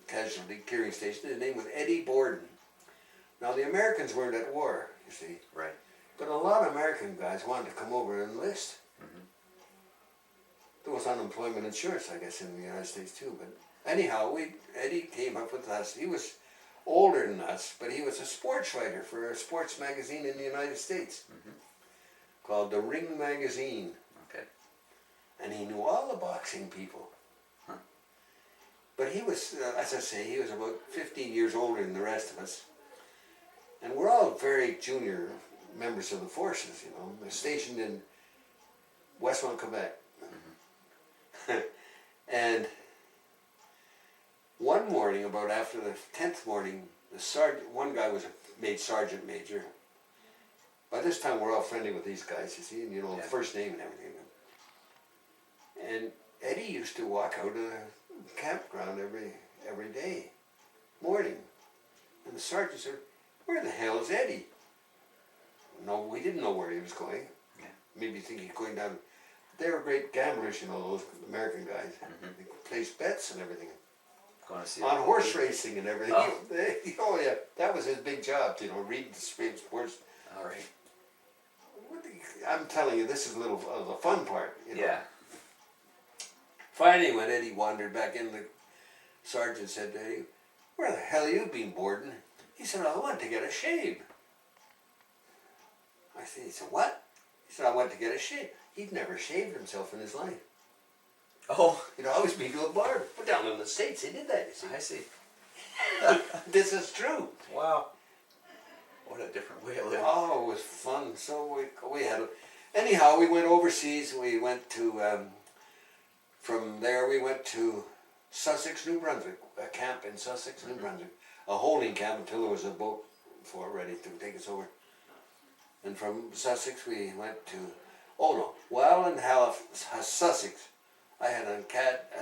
casualty clearing station. His name was Eddie Borden. Now, the Americans weren't at war, you see. Right. But a lot of American guys wanted to come over and enlist. Mm-hmm. There was unemployment insurance, I guess, in the United States too. But anyhow, Eddie came up with us. He was older than us, but he was a sports writer for a sports magazine in the United States called The Ring Magazine. Okay. And he knew all the boxing people. Huh. But he was, as I say, he was about 15 years older than the rest of us. And we're all very junior members of the forces, you know. They're stationed in Westmount, Quebec. And one morning, about after the 10th morning, one guy was made sergeant major. By this time, we're all friendly with these guys, you see, and you know, Yeah. first name and everything. And Eddie used to walk out of the campground every day, morning. And the sergeant said, where the hell is Eddie? No, we didn't know where he was going. Yeah. Maybe think he's going down. They were great gamblers, you know, those American guys. They placed bets and everything. Going to see On horse racing and everything. Oh. Oh yeah, that was his big job, you know, reading the sports. All right. I'm telling you, this is a little of the fun part. You know? Yeah. Finally, when Eddie wandered back in, the sergeant said to Eddie, where the hell have you been, Borden? He said, I went to get a shave. He said, what? He said, I went to get a shave. He'd never shaved himself in his life. Oh, You'd always be to a bar. But down in the States, they did that, you see. I see. This is true. Wow. What a different way of living. Oh, it was fun. So we had, anyhow, we went overseas. We went to, from there we went to Sussex, New Brunswick, a camp in Sussex, New Brunswick, a holding camp until there was a boat for ready to take us over. And from Sussex we went to, oh no, while in Sussex, I had an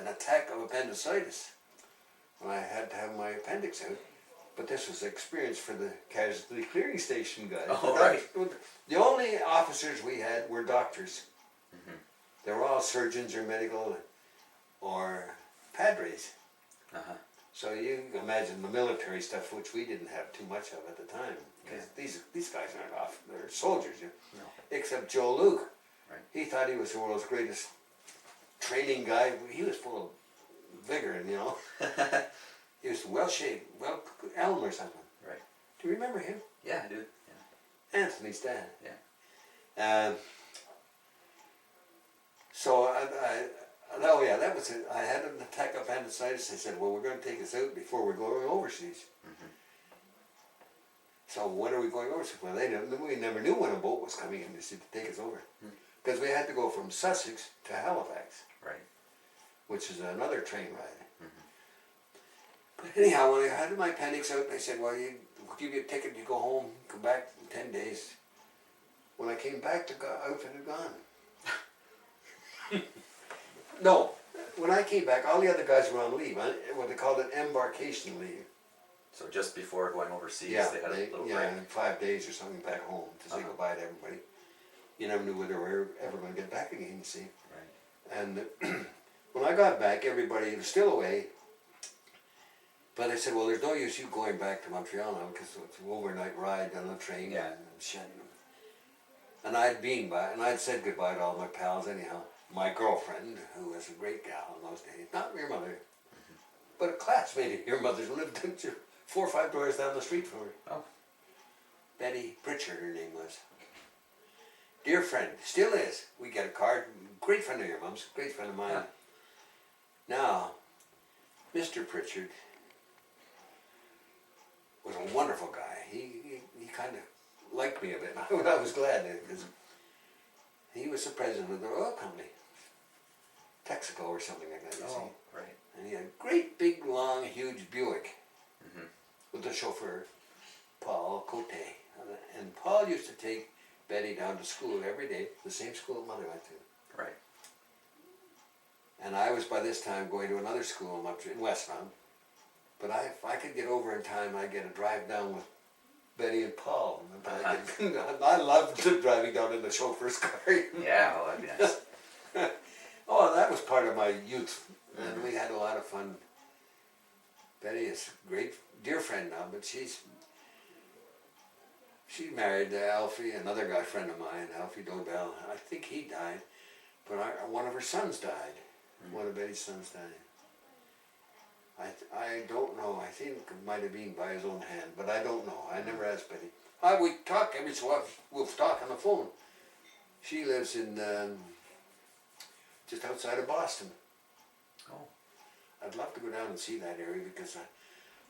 attack of appendicitis. And I had to have my appendix out. But this was an experience for the casualty clearing station guys. Oh, right. The only officers we had were doctors. Mm-hmm. They were all surgeons or medical or padres. Uh-huh. So you can imagine the military stuff, which we didn't have too much of at the time. Because these guys aren't off, they're soldiers. No. Except Joe Luke. Right. He thought he was the world's greatest training guy. He was full of vigor, and he was well shaped, Elm or something. Right. Do you remember him? Yeah, I do. Yeah. Anthony's dad. Yeah. So oh yeah, that was it. I had an attack of appendicitis. They said, well, we're going to take us out before we're going overseas. Mm-hmm. So when are we going overseas? Well, we never knew when a boat was coming in to take us over. Because we had to go from Sussex to Halifax. Right. Which is another train ride. But anyhow, when I had my appendix out, they said, well, we'll give you a ticket, you go home, come back in 10 days. When I came back, the outfit had gone. No, when I came back, all the other guys were on leave, what they called an embarkation leave. So just before going overseas, they had a little break? Yeah, 5 days or something back home to say goodbye to everybody. You never knew whether we were ever going to get back again, you see. Right. And when I got back, everybody was still away. But I said, well, there's no use you going back to Montreal now because it's an overnight ride on the train and shit. And I'd been by, and I'd said goodbye to all my pals anyhow. My girlfriend, who was a great gal in those days, not your mother, but a classmate of your mother's, lived 4 or 5 doors down the street from her. Oh. Betty Pritchard, her name was. Dear friend, still is. We get a card. Great friend of your mom's, great friend of mine. Yeah. Now, Mr. Pritchard was a wonderful guy. He kind of liked me a bit. I was glad because he was the president of the oil company, Texaco or something like that. You see, right. And he had a great big long huge Buick with the chauffeur Paul Cote, and Paul used to take Betty down to school every day, the same school that Mother went to. Right. And I was by this time going to another school in Westmount. But if I could get over in time, I'd get a drive down with Betty and Paul. I loved driving down in the chauffeur's car. Yeah, well, that'd be nice. Oh, that was part of my youth. And we had a lot of fun. Betty is a great, dear friend now, but she married Alfie, another guy friend of mine, Alfie Dobell. I think he died, but one of her sons died. One of Betty's sons died. I don't know. I think it might have been by his own hand, but I don't know. I never asked Betty. We talk every so often. We'll talk on the phone. She lives in just outside of Boston. Oh. I'd love to go down and see that area because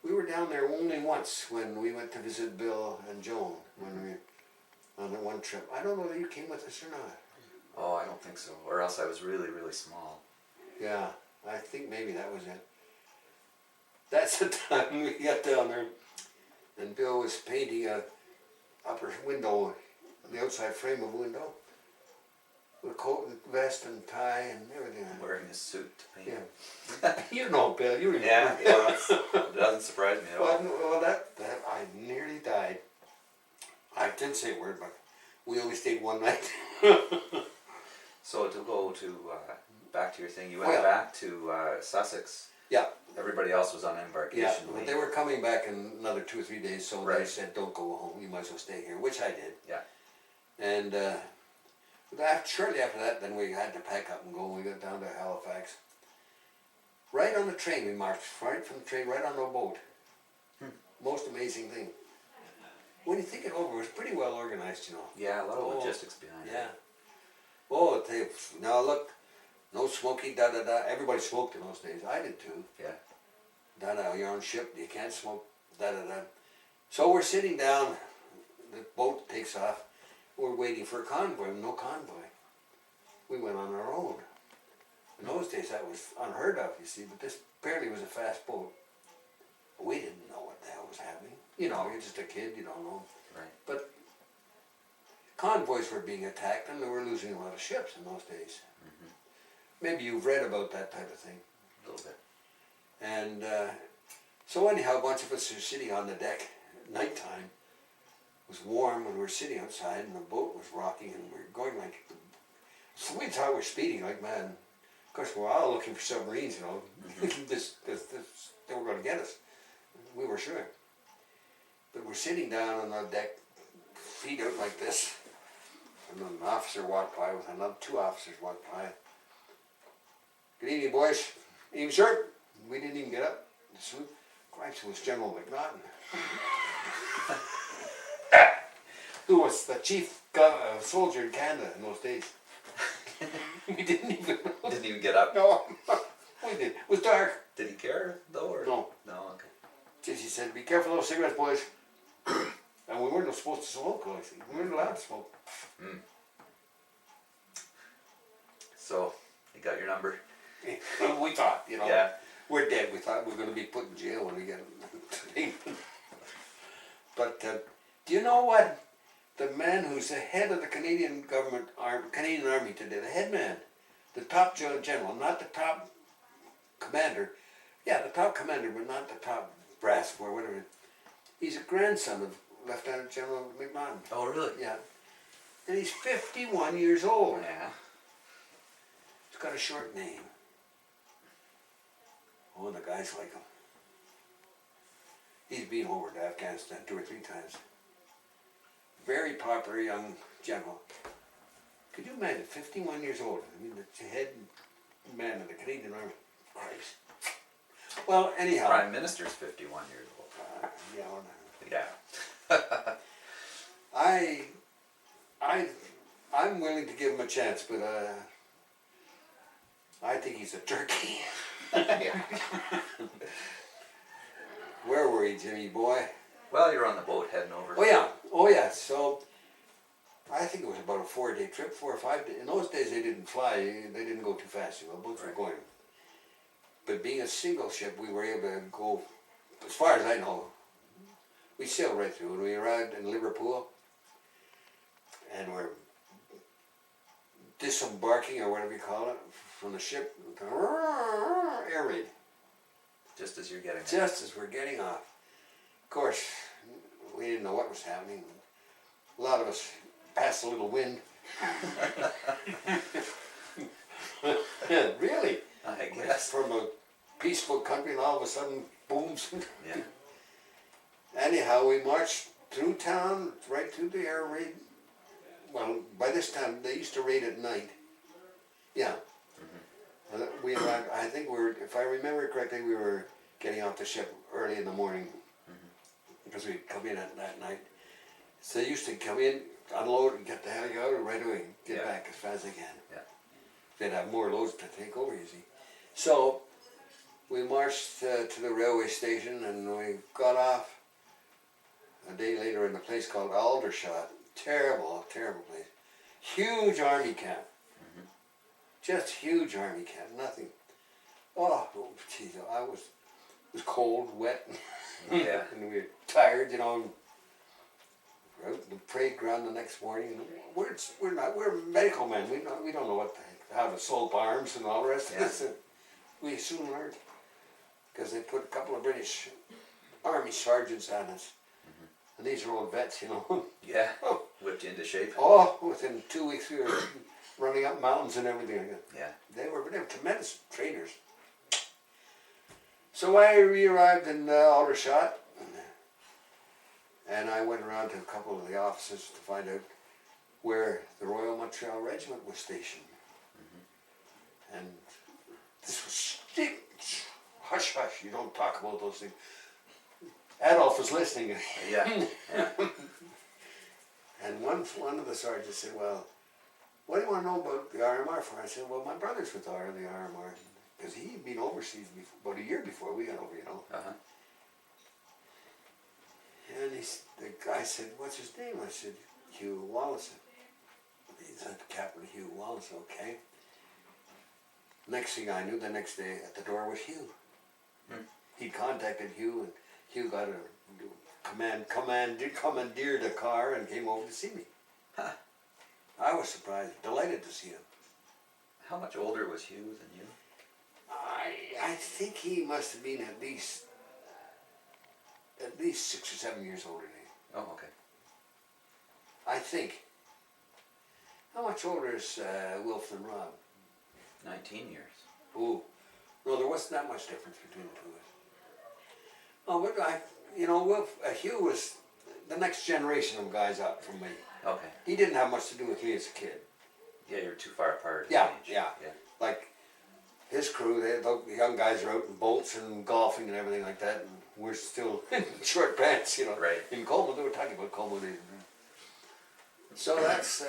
we were down there only once when we went to visit Bill and Joan when we on that one trip. I don't know if you came with us or not. Oh, I don't think so. Or else I was really, really small. Yeah, I think maybe that was it. That's the time we got down there, and Bill was painting a upper window, the outside frame of a window, with a coat and vest and tie and everything. Wearing a suit to paint. Yeah. You know, Bill, you remember. Yeah, it doesn't surprise me at all. Well, that I nearly died. I didn't say a word, but we only stayed one night. So to go to, back to your thing, you went back to Sussex. Yeah. Everybody else was on embarkation leave. They were coming back in another 2 or 3 days, so they said, don't go home, you might as well stay here, which I did. Yeah. And shortly after that, then we had to pack up and go, and we got down to Halifax. Right on the train, we marched right from the train, right on the boat. Most amazing thing. When you think it over, it was pretty well organized, you know. Yeah, a lot of logistics behind it. Yeah. Oh, now look, No smoking, da-da-da. Everybody smoked in those days. I did too. Yeah. Da-da, you're on ship, you can't smoke, da-da-da. So we're sitting down, the boat takes off, we're waiting for a convoy, no convoy. We went on our own. In those days that was unheard of, you see, but this apparently was a fast boat. We didn't know what the hell was happening. You know, you're just a kid, you don't know. Right. But convoys were being attacked and they were losing a lot of ships in those days. Mm-hmm. Maybe you've read about that type of thing. A little bit. And so anyhow, a bunch of us are sitting on the deck at nighttime. It was warm when we were sitting outside and the boat was rocking and we were going like, so we thought we were speeding like mad. Of course, we're all looking for submarines, you know. Mm-hmm. They were going to get us. We were sure. But we're sitting down on the deck, feet out like this. And then an officer walked by with another, 2 officers walked by. Good evening, boys. Evening, sir. We didn't even get up. Christ, it was General McNaughton. Who was the chief soldier in Canada in those days. We didn't even know. Didn't even get up? No, we did. It was dark. Did he care though? Or? No. No, okay. Just he said, be careful of those cigarettes, boys. And we weren't supposed to smoke, I think. We weren't allowed to smoke. Mm. So, you got your number? We thought, you know. Yeah. We're dead. We thought we were going to be put in jail when we get England. But do you know what? The man who's the head of the Canadian government, Canadian Army today, the head man, the top general, not the top commander. Yeah, the top commander, but not the top brass or whatever. He's a grandson of Lieutenant General McNaughton. Oh, really? Yeah. And he's 51 years old. Yeah. He's got a short name. Oh, and the guys like him. He's been over to Afghanistan 2 or 3 times. Very popular young general. Could you imagine, 51 years old? I mean, the head man of the Canadian Army. Christ. Well, anyhow. Prime Minister's 51 years old. Yeah. Well, Yeah. I'm willing to give him a chance, but I think he's a turkey. Where were you, Jimmy boy? Well, you're on the boat heading over. Oh yeah. So I think it was about a 4-day trip, 4 or 5 days. In those days they didn't fly, they didn't go too fast, you know, boats were going. But being a single ship, we were able to go, as far as I know, we sailed right through. When we arrived in Liverpool, and we're disembarking, or whatever you call it, from the ship, air raid. Just as you're getting off. Just as we're getting off. Of course, we didn't know what was happening. A lot of us passed a little wind. Really? I guess. From a peaceful country and all of a sudden, booms. Yeah. Anyhow, we marched through town, right through the air raid. Well, by this time, they used to raid at night. Yeah. Mm-hmm. We arrived, I think if I remember correctly, we were getting off the ship early in the morning. Because we'd come in at that night. So they used to come in, unload, and get the hell out right away, get back as fast as they can. Yeah. They'd have more loads to take over, you see. So we marched to the railway station and we got off a day later in a place called Aldershot. Terrible, terrible place. Huge army camp. Mm-hmm. Just huge army camp, nothing. Oh, geez, it was cold, wet. Yeah. And we were tired, you know. We're out in the parade ground the next morning. We're medical men. We don't know what the heck, how to slope arms and all the rest of this. We soon learned. Because they put a couple of British Army sergeants on us. Mm-hmm. And these are old vets, you know. Yeah. Whipped you into shape. Oh, within 2 weeks we were running up mountains and everything. Yeah. They were tremendous trainers. So I re-arrived in Aldershot, and I went around to a couple of the offices to find out where the Royal Montreal Regiment was stationed. Mm-hmm. And this was strict. Hush, hush, you don't talk about those things. Adolf was listening. Yeah. Yeah. And one of the sergeants said, well, what do you want to know about the RMR for? I said, well, my brother's with the RMR. Because he'd been overseas before, about a year before we got over, you know. Uh-huh. And the guy said, what's his name? I said, Hugh Wallace. He said, Captain Hugh Wallace, okay. Next thing I knew, the next day at the door was Hugh. He contacted Hugh, and Hugh got a commandeered a car and came over to see me. Huh. I was surprised, delighted to see him. How much older was Hugh than you? I think he must have been at least 6 or 7 years older than me. Oh, okay. I think. How much older is Wilf than Rob? 19 years. Ooh. No, there wasn't that much difference between the two of us. Oh, but Wilf, Hugh was the next generation of guys up from me. Okay. He didn't have much to do with me as a kid. Yeah, you're too far apart. Yeah, in age. yeah. Like his crew, the young guys are out in boats and golfing and everything like that, and we're still in short pants, you know. Right. In Como, they were talking about Como. So that's.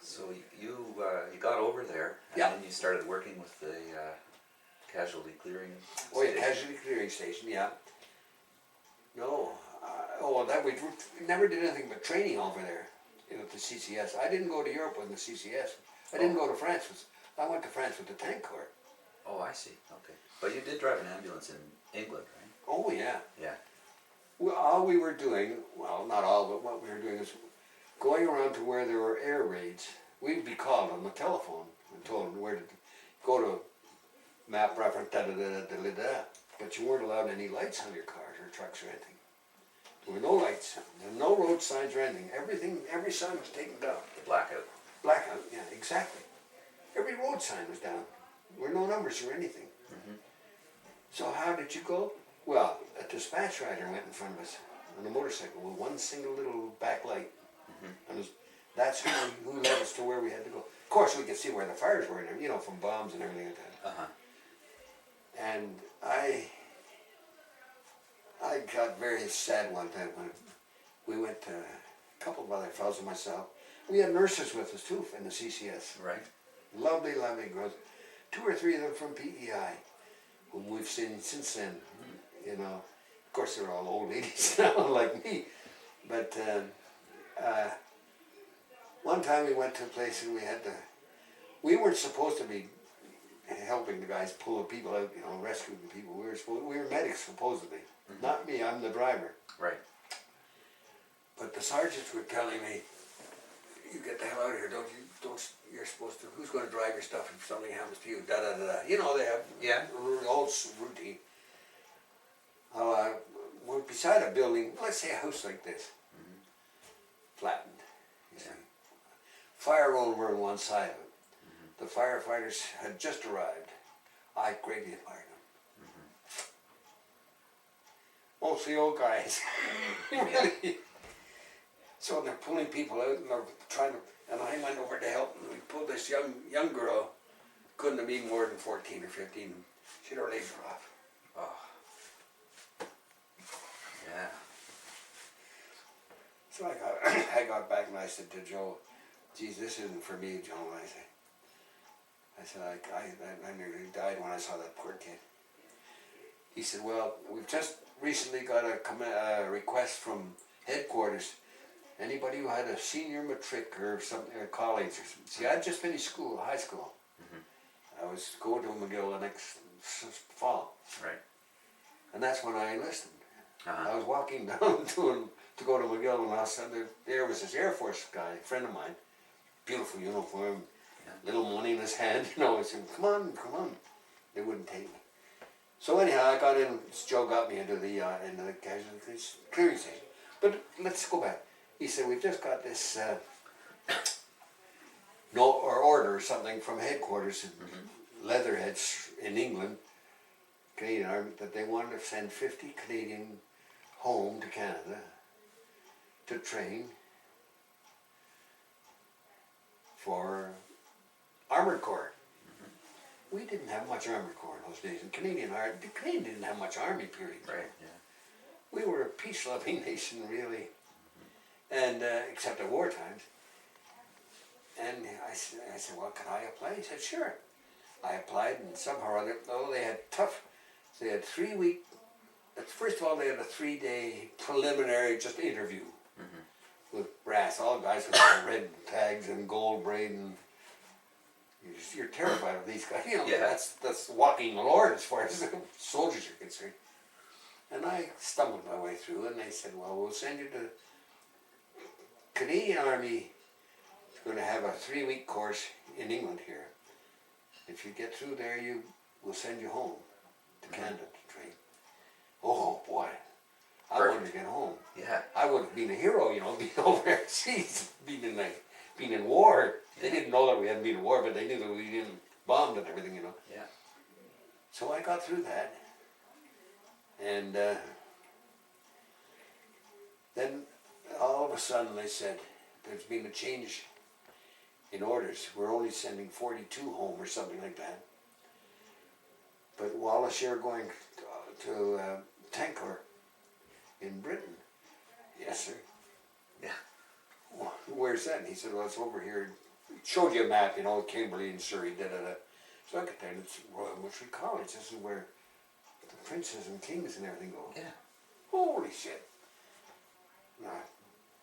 So you got over there, and Yeah. then you started working with the casualty clearing. Oh yeah, station. casualty clearing station. Yeah. No. We never did anything but training over there, at the CCS. I didn't go to Europe with the CCS. I didn't go to France. I went to France with the tank corps. Oh, I see. Okay. But you did drive an ambulance in England, right? Oh yeah. Yeah. Well, all we were doing, well, not all, but what we were doing is going around to where there were air raids. We'd be called on the telephone and told them where to go to map reference, da-da-da-da-da-da. But you weren't allowed any lights on your cars or trucks or anything. There were no lights, there were no road signs or anything. Every sign was taken down. The blackout. Blackout, yeah, exactly. Every road sign was down. There were no numbers or anything. Mm-hmm. So how did you go? Well, a dispatch rider went in front of us on a motorcycle with one single little backlight. Mm-hmm. And that's who led us to where we had to go. Of course, we could see where the fires were, from bombs and everything like that. Uh-huh. And I got very sad one time when we went to a couple of other fellows and myself. We had nurses with us too in the CCS. Right. Lovely, lovely girls. 2 or 3 of them from PEI, whom we've seen since then. Of course they're all old ladies now, like me. But one time we went to a place and we weren't supposed to be helping the guys pull the people out, rescuing the people. We were medics supposedly. Mm-hmm. Not me, I'm the driver. Right. But the sergeants were telling me, you get the hell out of here, you're supposed to, who's going to drive your stuff if something happens to you, da-da-da-da. They have old routine. We're beside a building, let's say a house like this, flattened, you see. Fire over on one side of it. The firefighters had just arrived. I greatly admired them. Mostly old guys. Really. So they're pulling people out and they're trying to, and I went over to help and we pulled this young girl, couldn't have been more than 14 or 15. She had her legs were off. Oh. Yeah. So I got back and I said to Joe, geez, this isn't for me, Joe. I said, I nearly died when I saw that poor kid. He said, well, we've just recently got a request from headquarters. Anybody who had a senior matric or something, or college or something. See, I'd just finished high school. I was going to McGill the next fall. Right. And that's when I enlisted. Uh-huh. I was walking down to go to McGill and all of a sudden there was this Air Force guy, a friend of mine, beautiful uniform, little money in his hand, I said, come on. They wouldn't take me. So anyhow, I got in, Joe got me into the casualty clearing station. But let's go back. He said, we've just got this order or something from headquarters in Leatherheads in England, Canadian Army, that they wanted to send 50 Canadian home to Canada to train for Armored Corps. We didn't have much Armored Corps in those days. The Canadian didn't have much Army, period. Right, yeah. We were a peace-loving nation, really. And except at war times. And I said, well, can I apply? He said, sure. I applied, and somehow or other, they had 3 week, first of all, they had a 3-day preliminary just interview with brass, all guys with red tags and gold braid, and you're terrified of these guys. You know, that's walking the Lord as far as soldiers are concerned. And I stumbled my way through, and they said, well, we'll send you to Canadian Army. Is going to have a 3-week course in England here. If you get through there, we'll send you home to Canada to train. Oh boy, I wanted to get home. Yeah, I would have been a hero, you know, being overseas, being in war. They didn't know that we hadn't been in war, but they knew that we didn't bombed and everything, you know. Yeah. So I got through that, and then all of a sudden they said, there's been a change in orders. We're only sending 42 home or something like that. But Wallace, you're going to Tank Corps in Britain. Yes, sir. Yeah. Well, where's that? And he said, well, it's over here. Showed you a map, you know, Kimberley and Surrey, da-da-da. So I looked at it, it's Royal Military College. This is where the princes and kings and everything go. Yeah. Holy shit. Nah,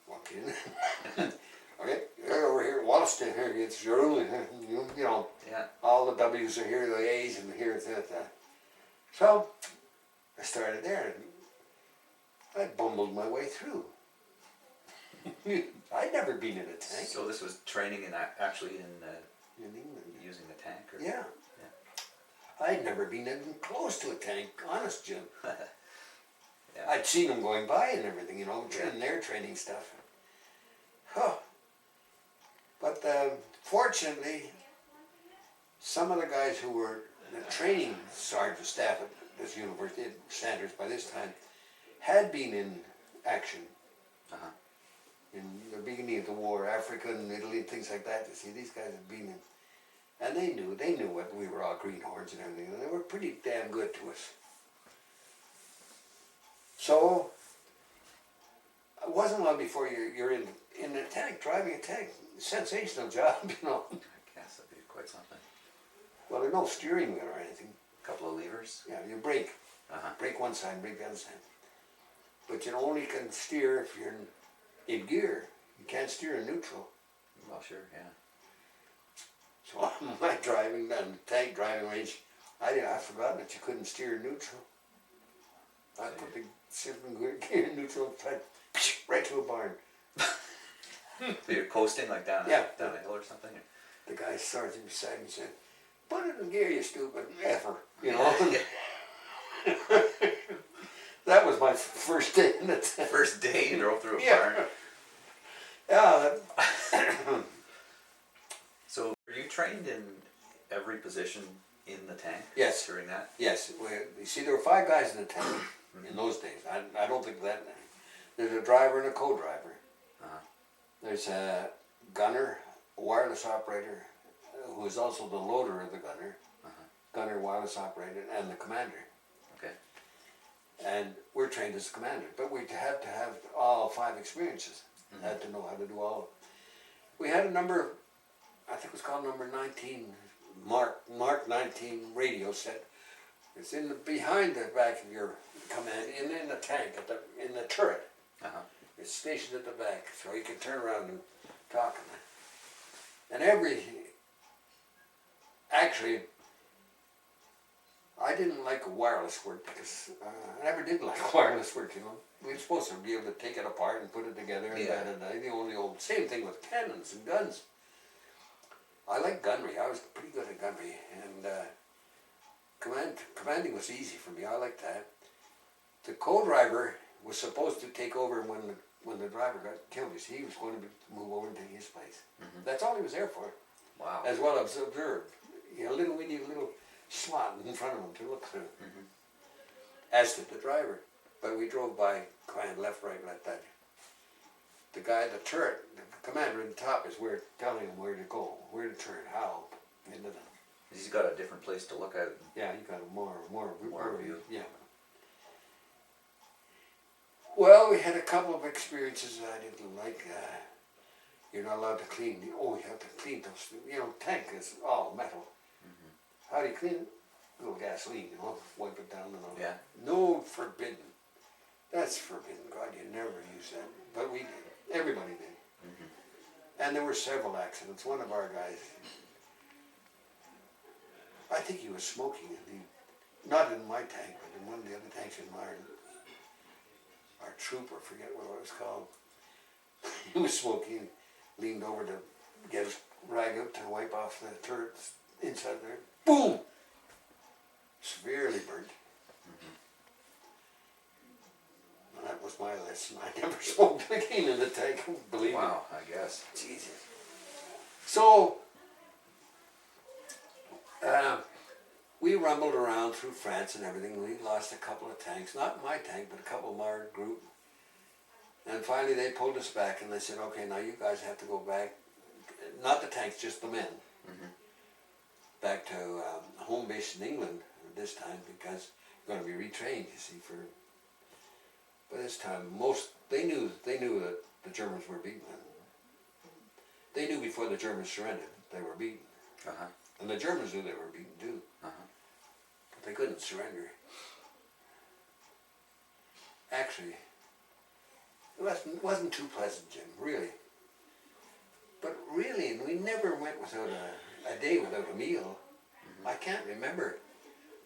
walk in. Okay, you're over here at Wollaston, here, it's your only, you know, all the W's are here, the A's, and here, it's that. So, I started there, and I bumbled my way through. I'd never been in a tank. So this was training actually in England. Using the tank? Or? Yeah. I'd never been even close to a tank, honest, Jim. I'd seen them going by and everything, you know, in their training stuff. Huh. But fortunately, some of the guys who were the training sergeant staff at this university, at Sandhurst by this time, had been in action. In the beginning of the war, Africa and Italy, things like that. You see, these guys had been in, and they knew what we were all greenhorns and everything, and they were pretty damn good to us. So, it wasn't long before you're in a tank, driving a tank. Sensational job, you know. I guess that'd be quite something. Well, there's no steering wheel or anything. A couple of levers. Yeah, you brake. Brake one side, brake the other side. But you only can steer if you're in gear. You can't steer in neutral. Well, sure, yeah. So on my driving down the tank driving range, I'd forgotten that you couldn't steer in neutral. I put the shifting gear in neutral, right to a barn. So you're coasting like down a hill or something? The guy sergeant beside me said, "Put it in gear, you stupid effer," you know. That was my first day in the tank. First day you drove through a barn? Yeah. So were you trained in every position in the tank? Yes. During that? Yes. You see, there were 5 guys in the tank in those days. I don't think that many. There's a driver and a co-driver. There's a gunner, a wireless operator, who is also the loader of the gunner, gunner, wireless operator, and the commander. Okay. And we're trained as a commander, but we had to have all 5 experiences. Had to know how to do all of them. We had a number, I think it was called number 19, Mark 19 radio set. It's behind the back of your command, in the tank, in the turret. It's stationed at the back, so you can turn around and talk. And actually, I didn't like wireless work because I never did like wireless work, you know. We were supposed to be able to take it apart and put it together and the old same thing with cannons and guns. I like gunnery. I was pretty good at gunnery, and commanding was easy for me. I liked that. The co-driver was supposed to take over when the driver got killed. You see, he was going to move over and take his place. That's all he was there for. Wow. As well as observe. You know, we need a little slot in front of him to look through. As did the driver. But we drove by, climbed left, right, like that. The guy, the turret, the commander in the top is telling him where to go, where to turn, how. He's got a different place to look at. Yeah, he got a more view. Yeah. Well, we had a couple of experiences that I didn't like. You're not allowed to clean. Oh, you have to clean those. Tank is all metal. Mm-hmm. How do you clean it? A little gasoline, wipe it down and all. Yeah. No, forbidden. That's forbidden. God, you never use that. But we did. Everybody did. Mm-hmm. And there were several accidents. One of our guys, I think he was smoking, not in my tank, but in one of the other tanks in our trooper, forget what it was called. He was smoking, leaned over to get his rag out to wipe off the turrets inside there. Boom! Severely burnt. Mm-hmm. That was my lesson. I never smoked again in the tank, believe me. Wow, I guess. Jesus. So, we rumbled around through France and everything. We lost a couple of tanks, not my tank, but a couple of our group. And finally they pulled us back and they said, okay, now you guys have to go back, not the tanks, just the men, mm-hmm. back to home base in England this time, because you're going to be retrained, you see, by this time, they knew that the Germans were beaten. They knew before the Germans surrendered they were beaten. Uh-huh. And the Germans knew they were beaten too. Uh-huh. But they couldn't surrender. Actually, it wasn't too pleasant, Jim, really. But really, we never went without a day without a meal. Mm-hmm. I can't remember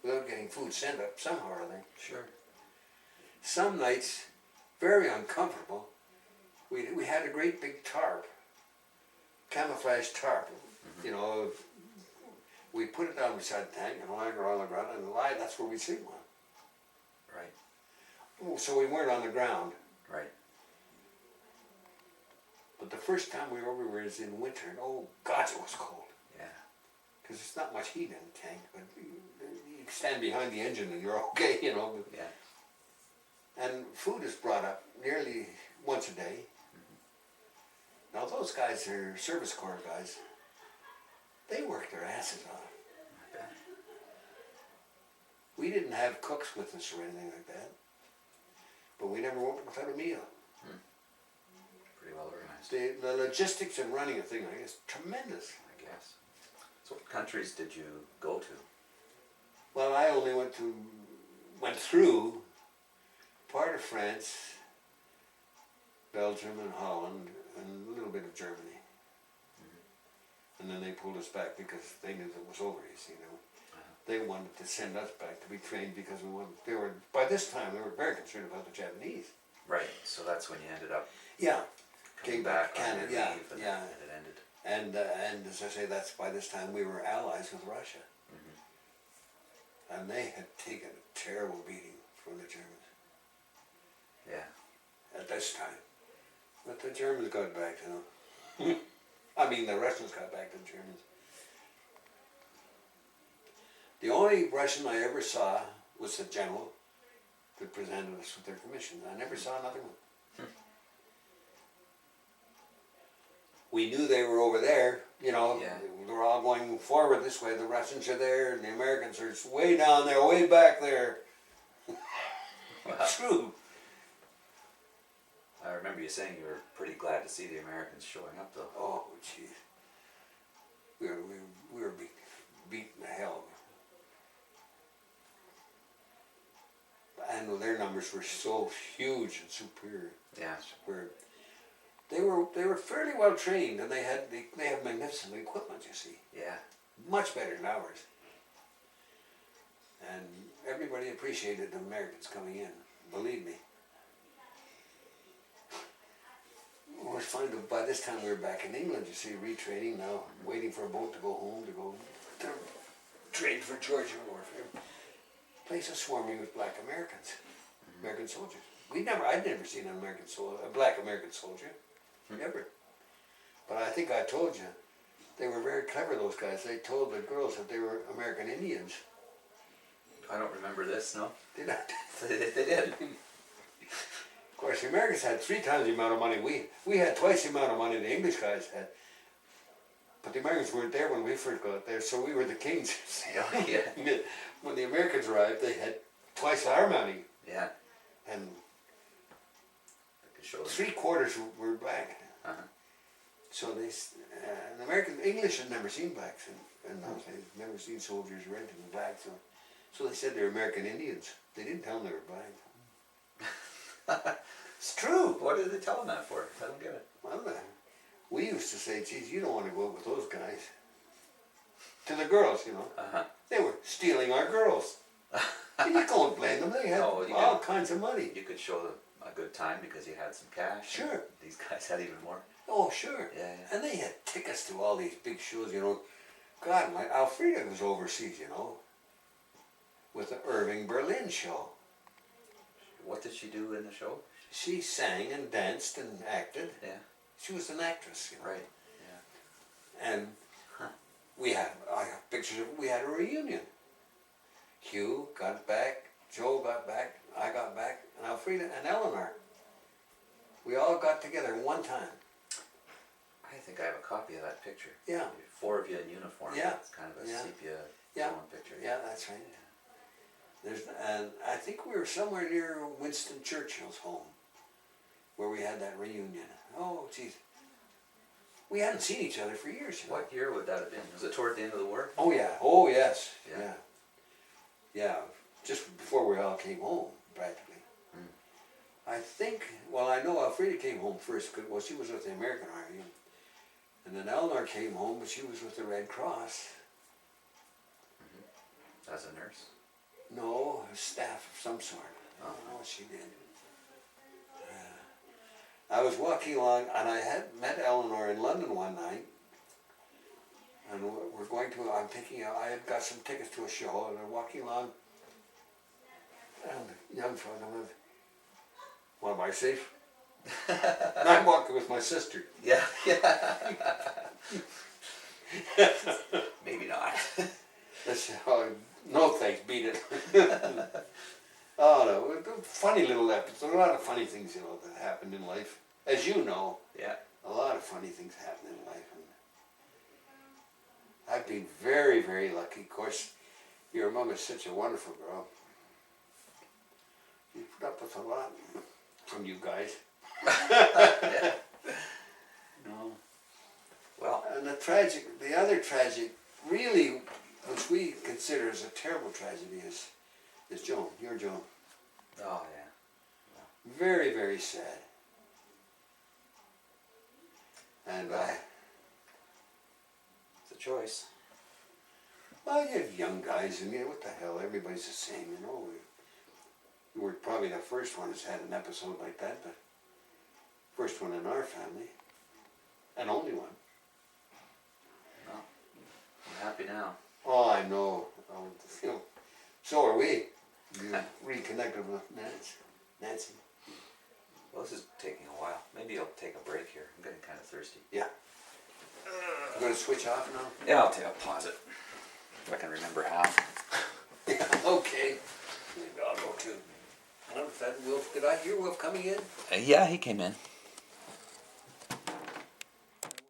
without getting food sent up somehow or other. Sure. Some nights, very uncomfortable, we had a great big tarp, camouflage tarp, mm-hmm. We put it down beside the tank and lying around the ground and lie, that's where we sleep on. Right. So we weren't on the ground. Right. But the first time we were over was in winter, and oh God, it was cold. Yeah. Because there's not much heat in the tank, but you stand behind the engine and you're okay, Yeah. And food is brought up nearly once a day. Mm-hmm. Now those guys are service corps guys. They work their asses off. Okay. We didn't have cooks with us or anything like that. But we never went without a meal. Hmm. Pretty well organized. The logistics of running a thing like this is tremendous. I guess. So what countries did you go to? Well, I only went through part of France, Belgium and Holland, and a little bit of Germany. And then they pulled us back because they knew that it was over, you see. They wanted to send us back to be trained because by this time they were very concerned about the Japanese. Right, so that's when you ended up came back to Canada, and it ended. And as I say, by this time we were allies with Russia. Mm-hmm. And they had taken a terrible beating from the Germans. Yeah. At this time. But the Germans got back to them. The Russians got back to the Germans. The only Russian I ever saw was the general that presented us with their commission. I never saw another one. We knew they were over there, they were all going forward this way. The Russians are there and the Americans are way down there, way back there. Wow. True. I remember you saying you were pretty glad to see the Americans showing up, though. Oh, jeez. We were beaten to hell. And their numbers were so huge and superior. Yeah. They were fairly well trained, and they have magnificent equipment, you see. Yeah. Much better than ours. And everybody appreciated the Americans coming in, believe me. It was fun. By this time we were back in England, you see, retraining now, waiting for a boat to go home, to go to train for Georgia warfare. Place was swarming with black Americans, American soldiers. I'd never seen a black American soldier, ever. But I think I told you, they were very clever, those guys. They told the girls that they were American Indians. I don't remember this, no? Did I? They did. Of course, the Americans had 3 times the amount of money. We had twice the amount of money the English guys had. But the Americans weren't there when we first got there, so we were the kings. Yeah. When the Americans arrived, they had twice our money. Yeah. And 3/4 were black. Uh-huh. So they, an American, English had never seen blacks in those days. Never seen soldiers renting blacks. So they said they're American Indians. They didn't tell them they were black. It's true. What did they tell them that for? I don't get it. Well, we used to say, geez, you don't want to go out with those guys. To the girls, you know. They were stealing our girls. And you can't blame them. They had all kinds of money. You could show them a good time because you had some cash. Sure. These guys had even more. Oh, sure. Yeah. And they had tickets to all these big shows, you know. God, my Alfreda was overseas, you know, with the Irving Berlin show. What did she do in the show? She sang and danced and acted. Yeah. She was an actress, you know. Right. Yeah. And I have pictures of, we had a reunion. Hugh got back, Joe got back, I got back, and Alfreda and Eleanor. We all got together one time. I think I have a copy of that picture. Yeah. 4 of you in uniform. Yeah. It's kind of a sepia picture. Yeah, that's right. And I think we were somewhere near Winston Churchill's home where we had that reunion. Oh, geez. We hadn't seen each other for years. You know? What year would that have been? Was it toward the end of the war? Oh, yeah. Oh, yes. Yeah. Yeah. Just before we all came home, practically. I think, well, I know Alfreda came home first. Well, she was with the American Army. And then Eleanor came home, but she was with the Red Cross. As a nurse? No, a staff of some sort. I don't know what she did. I was walking along, and I had met Eleanor in London one night. And we're going to, I had got some tickets to a show, and I'm walking along. And the young fellow went, want to buy safe? And I'm walking with my sister. Yeah. Maybe not. I said, oh, no thanks, beat it. Oh no, funny little episode. A lot of funny things, you know, that happened in life. As you know, a lot of funny things happen in life. And I've been very, very lucky. Of course, your mom is such a wonderful girl. You put up with a lot from you guys. No. Well, and the other tragic, really, which we consider as a terrible tragedy, is Joan. Your Joan. Oh yeah. Very, very sad. And it's a choice. Well, you have young guys, and what the hell? Everybody's the same, you know. We were probably the first one that's had an episode like that, but first one in our family, and only one. Well, I'm happy now. Oh, I know. You know, so are we. You reconnected with Nancy. Well, this is taking a while. Maybe I'll take a break here. I'm getting kind of thirsty. Yeah. You going to switch off now? Yeah, I'll pause it. If I can remember how. Yeah, okay. Maybe I'll go too. I don't know if that Wilf, did I hear Wilf coming in? Yeah, he came in.